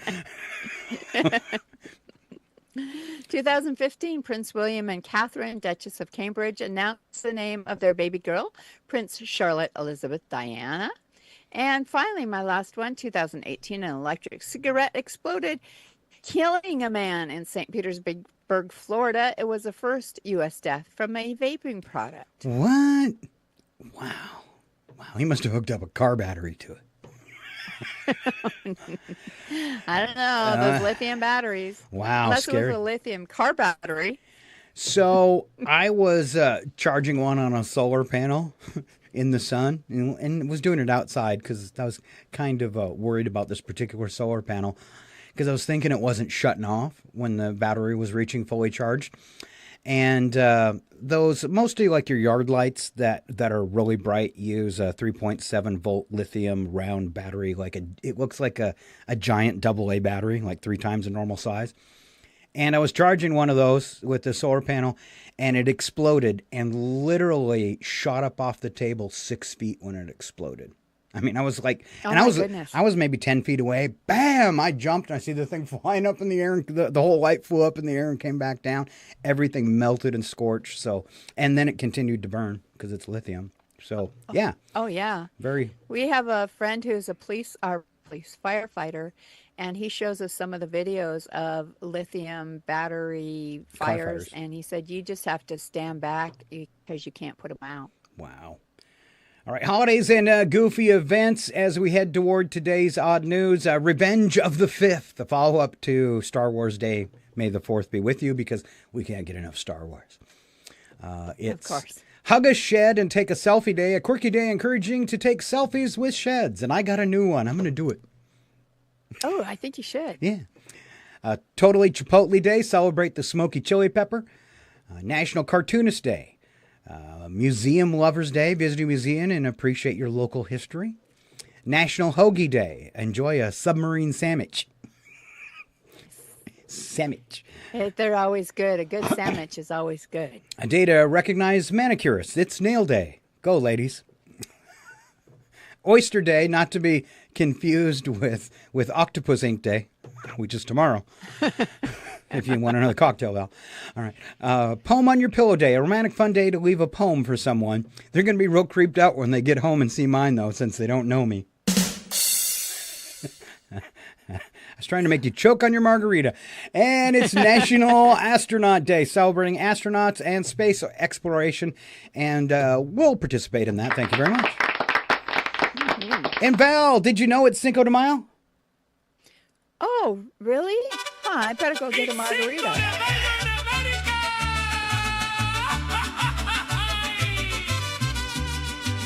2015, Prince William and Catherine, Duchess of Cambridge, announced the name of their baby girl, Prince Charlotte Elizabeth Diana. And finally, my last one, 2018, an electric cigarette exploded, killing a man in St. Petersburg, Florida. It was the first U.S. death from a vaping product. What? Wow. He must have hooked up a car battery to it. I don't know. Those lithium batteries. Wow, Unless scary. it was a lithium car battery. So I was charging one on a solar panel in the sun and was doing it outside because I was kind of worried about this particular solar panel because I was thinking it wasn't shutting off when the battery was reaching fully charged. And those, mostly like your yard lights that are really bright, use a 3.7 volt lithium round battery. It looks like a giant AA battery, like 3 times the normal size. And I was charging one of those with the solar panel, and it exploded and literally shot up off the table 6 feet when it exploded. I mean, I was like, I was maybe 10 feet away. Bam! I jumped and I see the thing flying up in the air, and the whole light flew up in the air and came back down. Everything melted and scorched. And then it continued to burn because it's lithium. So yeah. Oh yeah. Very. We have a friend who's a police firefighter, and he shows us some of the videos of lithium battery fires, and he said you just have to stand back because you can't put them out. Wow. All right, holidays and goofy events as we head toward today's odd news. Revenge of the 5th, the follow-up to Star Wars Day. May the 4th be with you because we can't get enough Star Wars. It's of course. Hug a Shed and Take a Selfie Day, a quirky day encouraging to take selfies with sheds. And I got a new one. I'm going to do it. Oh, I think you should. Yeah. Totally Chipotle Day, celebrate the smoky chili pepper. National Cartoonist Day. Museum Lovers Day, visit a museum and appreciate your local history. National Hoagie Day, enjoy a submarine sandwich. Sandwich. They're always good. A good sandwich is always good. A day to recognize manicurists. It's nail day. Go, ladies. Oyster Day, not to be confused with Octopus Ink Day, which is tomorrow. If you want another cocktail, Val. All right. Poem on your pillow day, a romantic fun day to leave a poem for someone. They're going to be real creeped out when they get home and see mine, though, since they don't know me. I was trying to make you choke on your margarita. And it's National Astronaut Day, celebrating astronauts and space exploration. And we'll participate in that. Thank you very much. Mm-hmm. And Val, did you know it's Cinco de Mayo? Oh, really? I better go get a margarita.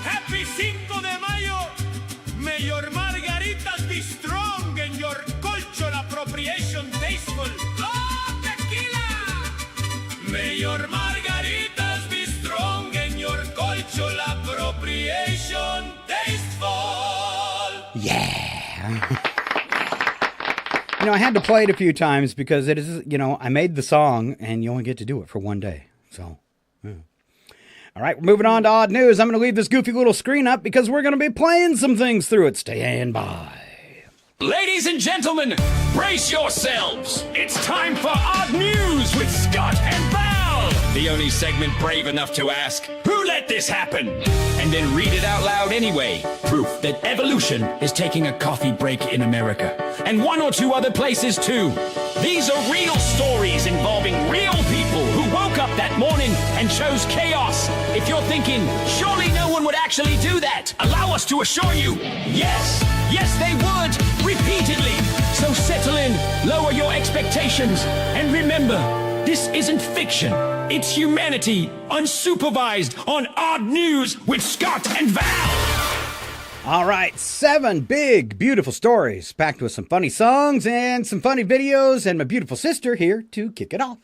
Happy Cinco de Mayo. May your margaritas be strong and your cultural appropriation tasteful. Oh, tequila! May your margaritas be strong and your cultural appropriation tasteful. Yeah. I had to play it a few times because it is, I made the song and you only get to do it for one day. So, yeah. All right, we're moving on to odd news. I'm going to leave this goofy little screen up because we're going to be playing some things through it. Stand by. Ladies and gentlemen, brace yourselves. It's time for Odd News with Scott and Val. The only segment brave enough to ask, who let this happen? And then read it out loud anyway. Proof that evolution is taking a coffee break in America. And one or two other places too. These are real stories involving real people who woke up that morning and chose chaos. If you're thinking, surely no one would actually do that, allow us to assure you, yes. Yes, they would, repeatedly. So settle in, lower your expectations, and remember, this isn't fiction. It's humanity, unsupervised, on Odd News with Scott and Val. All right, 7 big, beautiful stories, packed with some funny songs and some funny videos, and my beautiful sister here to kick it off.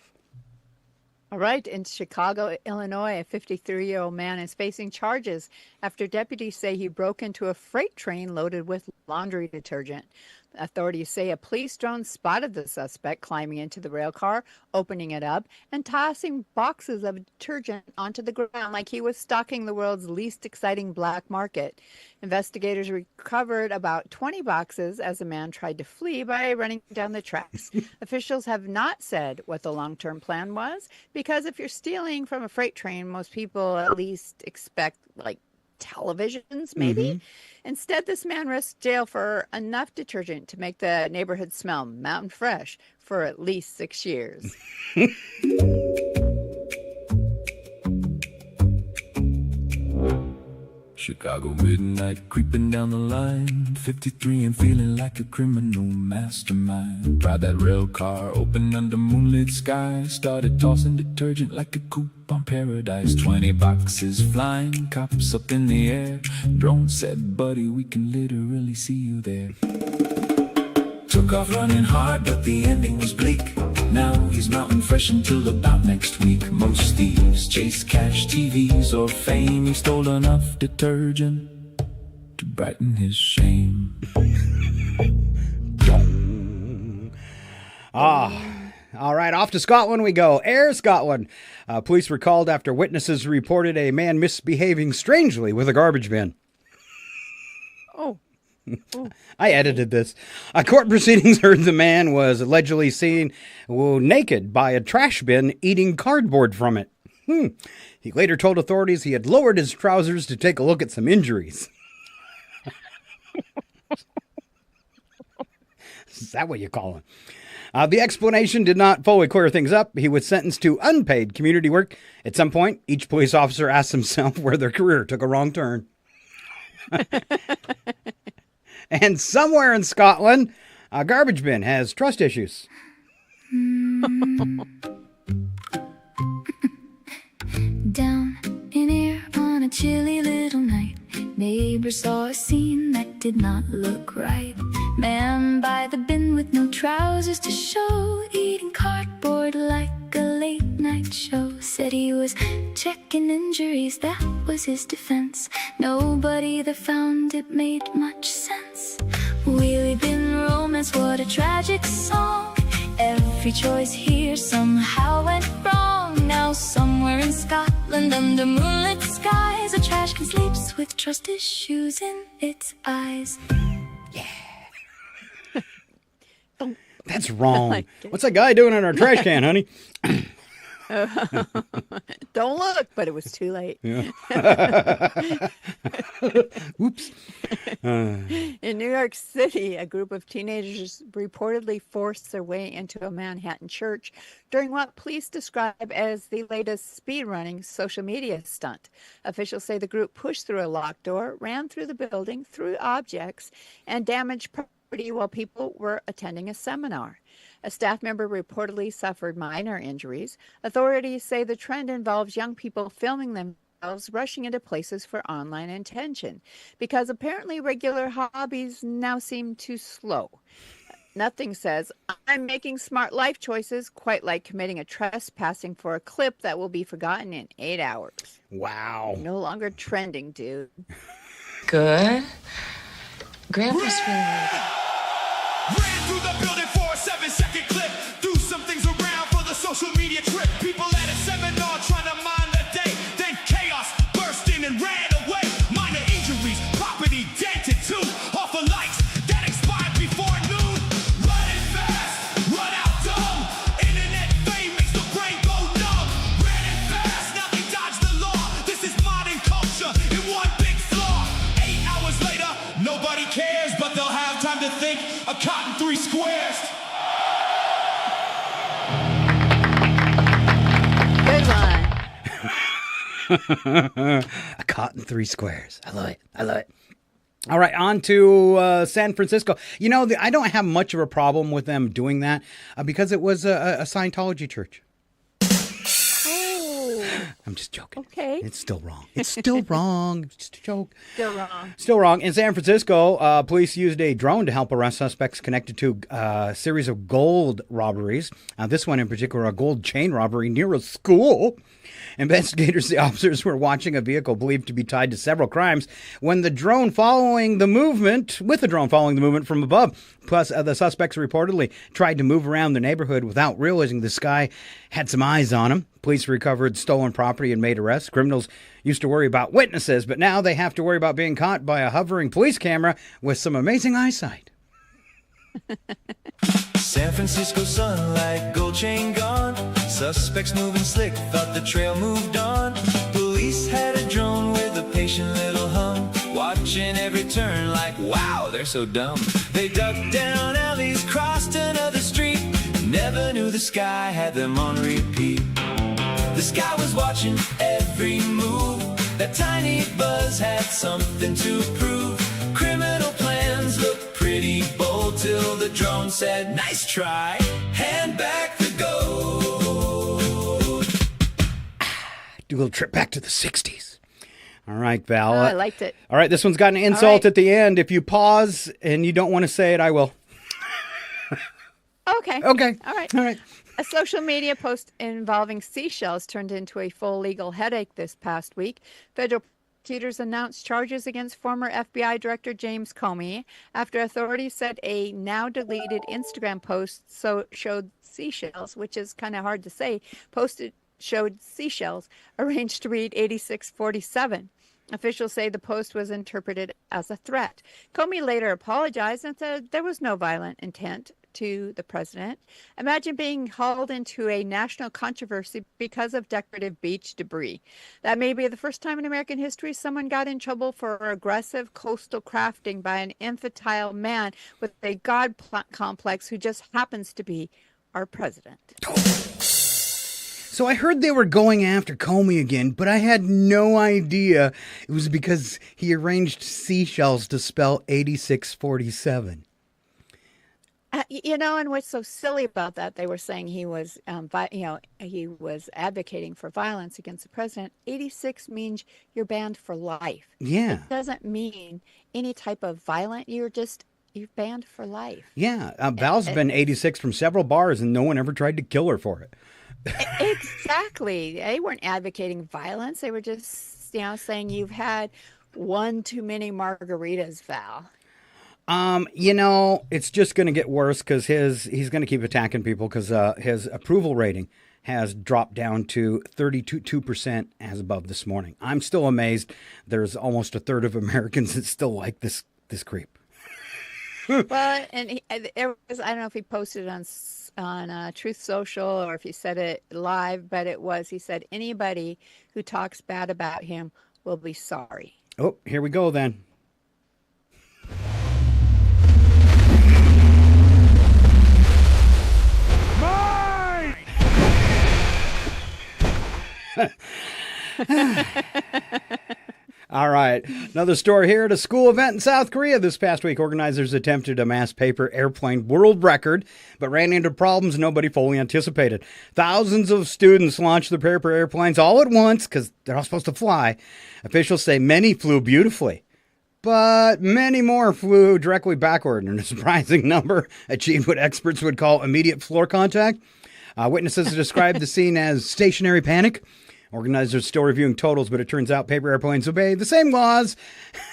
All right, in Chicago, Illinois, a 53-year-old man is facing charges after deputies say he broke into a freight train loaded with laundry detergent. Authorities say a police drone spotted the suspect climbing into the rail car, opening it up, and tossing boxes of detergent onto the ground like he was stalking the world's least exciting black market. Investigators recovered about 20 boxes as the man tried to flee by running down the tracks. Officials have not said what the long-term plan was, because if you're stealing from a freight train, most people at least expect, televisions, maybe? Mm-hmm. Instead, this man risked jail for enough detergent to make the neighborhood smell mountain fresh for at least 6 years. Chicago midnight, creeping down the line, 53 and feeling like a criminal mastermind. Tried that rail car, open under moonlit skies, started tossing detergent like a coupon paradise. 20 boxes flying, cops up in the air. Drone said, buddy, we can literally see you there. Took off running hard, but the ending was bleak. Now he's mountain fresh until about next week. Most thieves chase cash, TVs, or fame. He stole enough detergent to brighten his shame. All right, off to Scotland we go. Air Scotland. Police were called after witnesses reported a man misbehaving strangely with a garbage bin. Oh. I edited this. Court proceedings heard the man was allegedly seen naked by a trash bin eating cardboard from it. He later told authorities he had lowered his trousers to take a look at some injuries. Is that what you call him? The explanation did not fully clear things up. He was sentenced to unpaid community work. At some point, each police officer asked himself where their career took a wrong turn. And somewhere in Scotland, a garbage bin has trust issues. Down in here on a chilly little night, neighbors saw a scene that did not look right. Man by the bin with no trousers to show, eating cardboard like a late night show. Said he was checking injuries, that was his defense. Nobody that found it made much sense. Wheelie bin romance, what a tragic song. Every choice here somehow went wrong. Now somewhere in Scotland under moonlit skies, a trash can sleeps with trust issues in its eyes. That's wrong. What's that guy doing in our trash can, honey? Don't look, but it was too late. Yeah. Oops. In New York City, a group of teenagers reportedly forced their way into a Manhattan church during what police describe as the latest speedrunning social media stunt. Officials say the group pushed through a locked door, ran through the building, threw objects, and damaged while people were attending a seminar. A staff member reportedly suffered minor injuries. Authorities say the trend involves young people filming themselves rushing into places for online attention because apparently regular hobbies now seem too slow. Nothing says, I'm making smart life choices, quite like committing a trespassing for a clip that will be forgotten in 8 hours. Wow. No longer trending, dude. Good. Grandpa's feeling Ran through the building for a 7-second clip. Threw some things around for the social media trip. People at a seminar trying to mind the day. Then chaos burst in and ran away. Minor injuries, property dented too. Off of lights that expired before noon. Running fast, run out dumb. Internet fame makes the brain go numb. Ran it fast, now they dodge the law. This is modern culture in one big flaw. 8 hours later, nobody cares, but they'll have time to think. A cotton 3 squares. Good one. A cotton 3 squares. I love it. I love it. All right, on to San Francisco. You know, I don't have much of a problem with them doing that because it was a Scientology church. I'm just joking. Okay. It's still wrong. It's still wrong. It's just a joke. Still wrong. Still wrong. In San Francisco, police used a drone to help arrest suspects connected to a series of gold robberies. This one in particular, a gold chain robbery near a school. Investigators, the officers, were watching a vehicle believed to be tied to several crimes when the drone following the movement from above. Plus, the suspects reportedly tried to move around the neighborhood without realizing this guy had some eyes on him. Police recovered stolen property and made arrests. Criminals used to worry about witnesses, but now they have to worry about being caught by a hovering police camera with some amazing eyesight. San Francisco sunlight, gold chain gone. Suspects moving slick, thought the trail moved on. Police had a drone with a patient little hum, watching every turn like, wow, they're so dumb. They ducked down alleys, crossed another street, never knew the sky had them on repeat. The sky was watching every move. That tiny buzz had something to prove. Criminal plans looked pretty bold till the drone said, nice try, hand back the gold. Do a little trip back to the 60s. All right, Val. Oh, I liked it. All right, this one's got an insult at the end. If you pause and you don't want to say it, I will. Okay. Okay. All right. All right. A social media post involving seashells turned into a full legal headache this past week. Federal prosecutors announced charges against former FBI Director James Comey after authorities said a now deleted Instagram post showed seashells, which is kind of hard to say, showed seashells arranged to read 8647. Officials say the post was interpreted as a threat. Comey later apologized and said there was no violent intent to the president. Imagine being hauled into a national controversy because of decorative beach debris. That may be the first time in American history someone got in trouble for aggressive coastal crafting by an infantile man with a god complex who just happens to be our president. So I heard they were going after Comey again, but I had no idea it was because he arranged seashells to spell 8647. And what's so silly about that, they were saying he was, he was advocating for violence against the president. 86 means you're banned for life. Yeah. It doesn't mean any type of violent. You're banned for life. Yeah. Val's been 86 from several bars, and no one ever tried to kill her for it. Exactly. They weren't advocating violence. They were just, saying you've had one too many margaritas, Val. It's just going to get worse because he's going to keep attacking people because his approval rating has dropped down to 32% as above this morning. I'm still amazed. There's almost a third of Americans that still like this creep. Well, and I don't know if he posted it on Truth Social or if he said it live, but he said anybody who talks bad about him will be sorry. Oh, here we go then. All right. Another story here at a school event in South Korea this past week. Organizers attempted a mass paper airplane world record, but ran into problems nobody fully anticipated. Thousands of students launched the paper airplanes all at once because they're all supposed to fly. Officials say many flew beautifully, but many more flew directly backward, and a surprising number achieved what experts would call immediate floor contact. Witnesses described the scene as stationary panic. Organizers still reviewing totals, but it turns out paper airplanes obey the same laws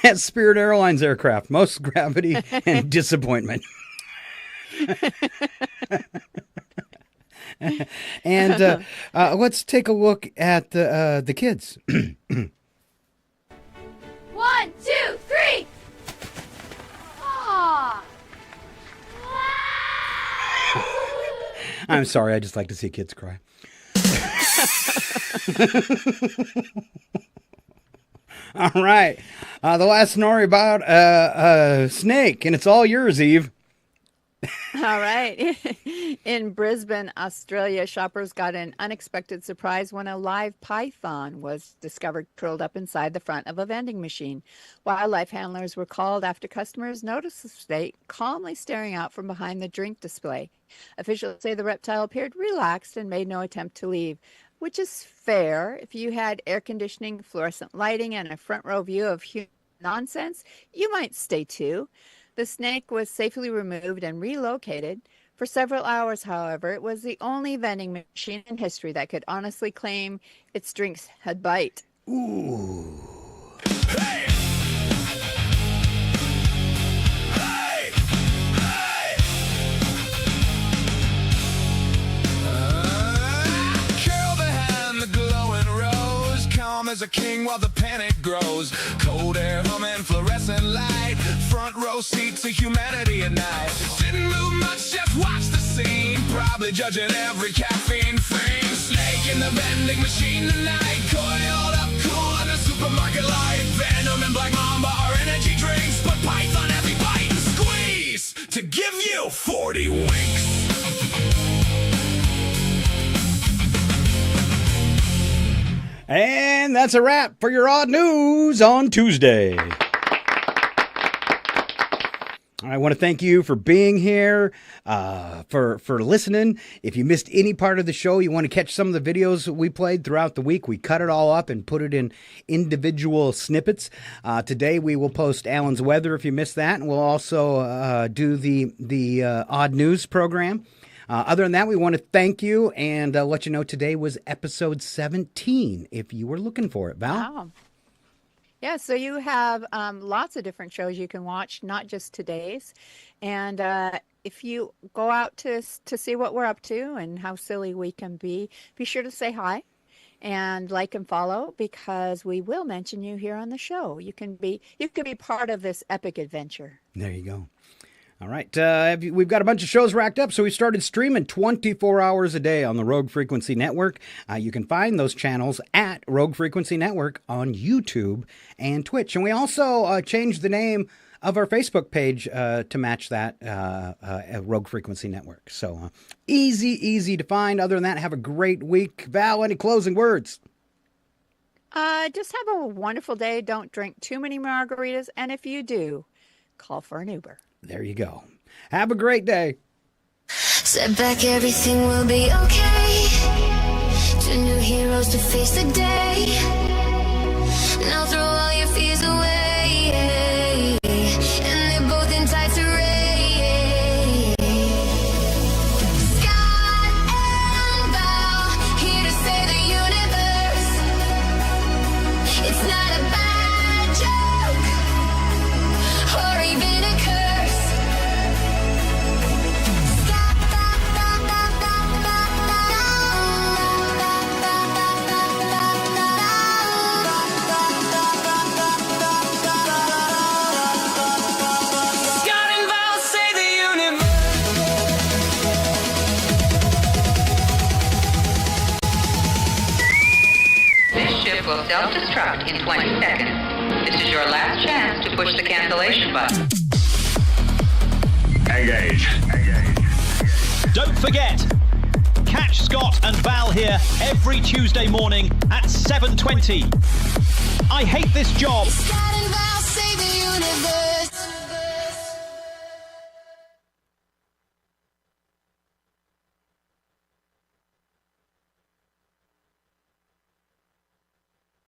as Spirit Airlines aircraft. Most gravity and disappointment. And let's take a look at the kids. 1, 2, 3. Aw. I'm sorry, I just like to see kids cry. All right. The last story about a snake, and it's all yours, Eve. All right. In Brisbane, Australia, shoppers got an unexpected surprise when a live python was discovered curled up inside the front of a vending machine. Wildlife handlers were called after customers noticed the snake calmly staring out from behind the drink display. Officials say the reptile appeared relaxed and made no attempt to leave, which is fair. If you had air conditioning, fluorescent lighting, and a front row view of human nonsense, you might stay too. The snake was safely removed and relocated. For several hours, however, it was the only vending machine in history that could honestly claim its drinks had bite. Ooh. Hey! Hey! Hey! Curl behind the glowing rose, calm as a king while the panic grows. Cold air humming, fluorescent light, front row seat to humanity at night. Didn't move much, just watch the scene, probably judging every caffeine fiend. Snake in the vending machine tonight, coiled up cool under supermarket light. Venom and Black Mamba are energy drinks, but Python every bite and squeeze to give you 40 winks. And that's a wrap for your odd news on Tuesday. I want to thank you for being here, for listening. If you missed any part of the show, you want to catch some of the videos that we played throughout the week, we cut it all up and put it in individual snippets. Today we will post Alan's weather if you missed that, and we'll also do the odd news program. Other than that, we want to thank you and let you know today was episode 17, if you were looking for it. Val? Wow. Yeah, so you have lots of different shows you can watch, not just today's. And if you go out to see what we're up to and how silly we can be sure to say hi and like and follow, because we will mention you here on the show. You can be part of this epic adventure. There you go. All right, we've got a bunch of shows racked up, so we started streaming 24 hours a day on the Rogue Frequency Network. You can find those channels at Rogue Frequency Network on YouTube and Twitch. And we also changed the name of our Facebook page to match that Rogue Frequency Network. So easy to find. Other than that, have a great week. Val, any closing words? Just have a wonderful day. Don't drink too many margaritas. And if you do, call for an Uber. There you go. Have a great day. Step back, everything will be okay. Two new heroes to face the day. Now throw all your fears away. And they're both in tights array. Scott and Val, here to save the universe. It's not a bad joke, or even a curse. Will self-destruct in 20 seconds. This is your last chance to push the cancellation button. Engage. Don't forget, catch Scott and Val here every Tuesday morning at 7:20. I hate this job. Scott and Val save the universe.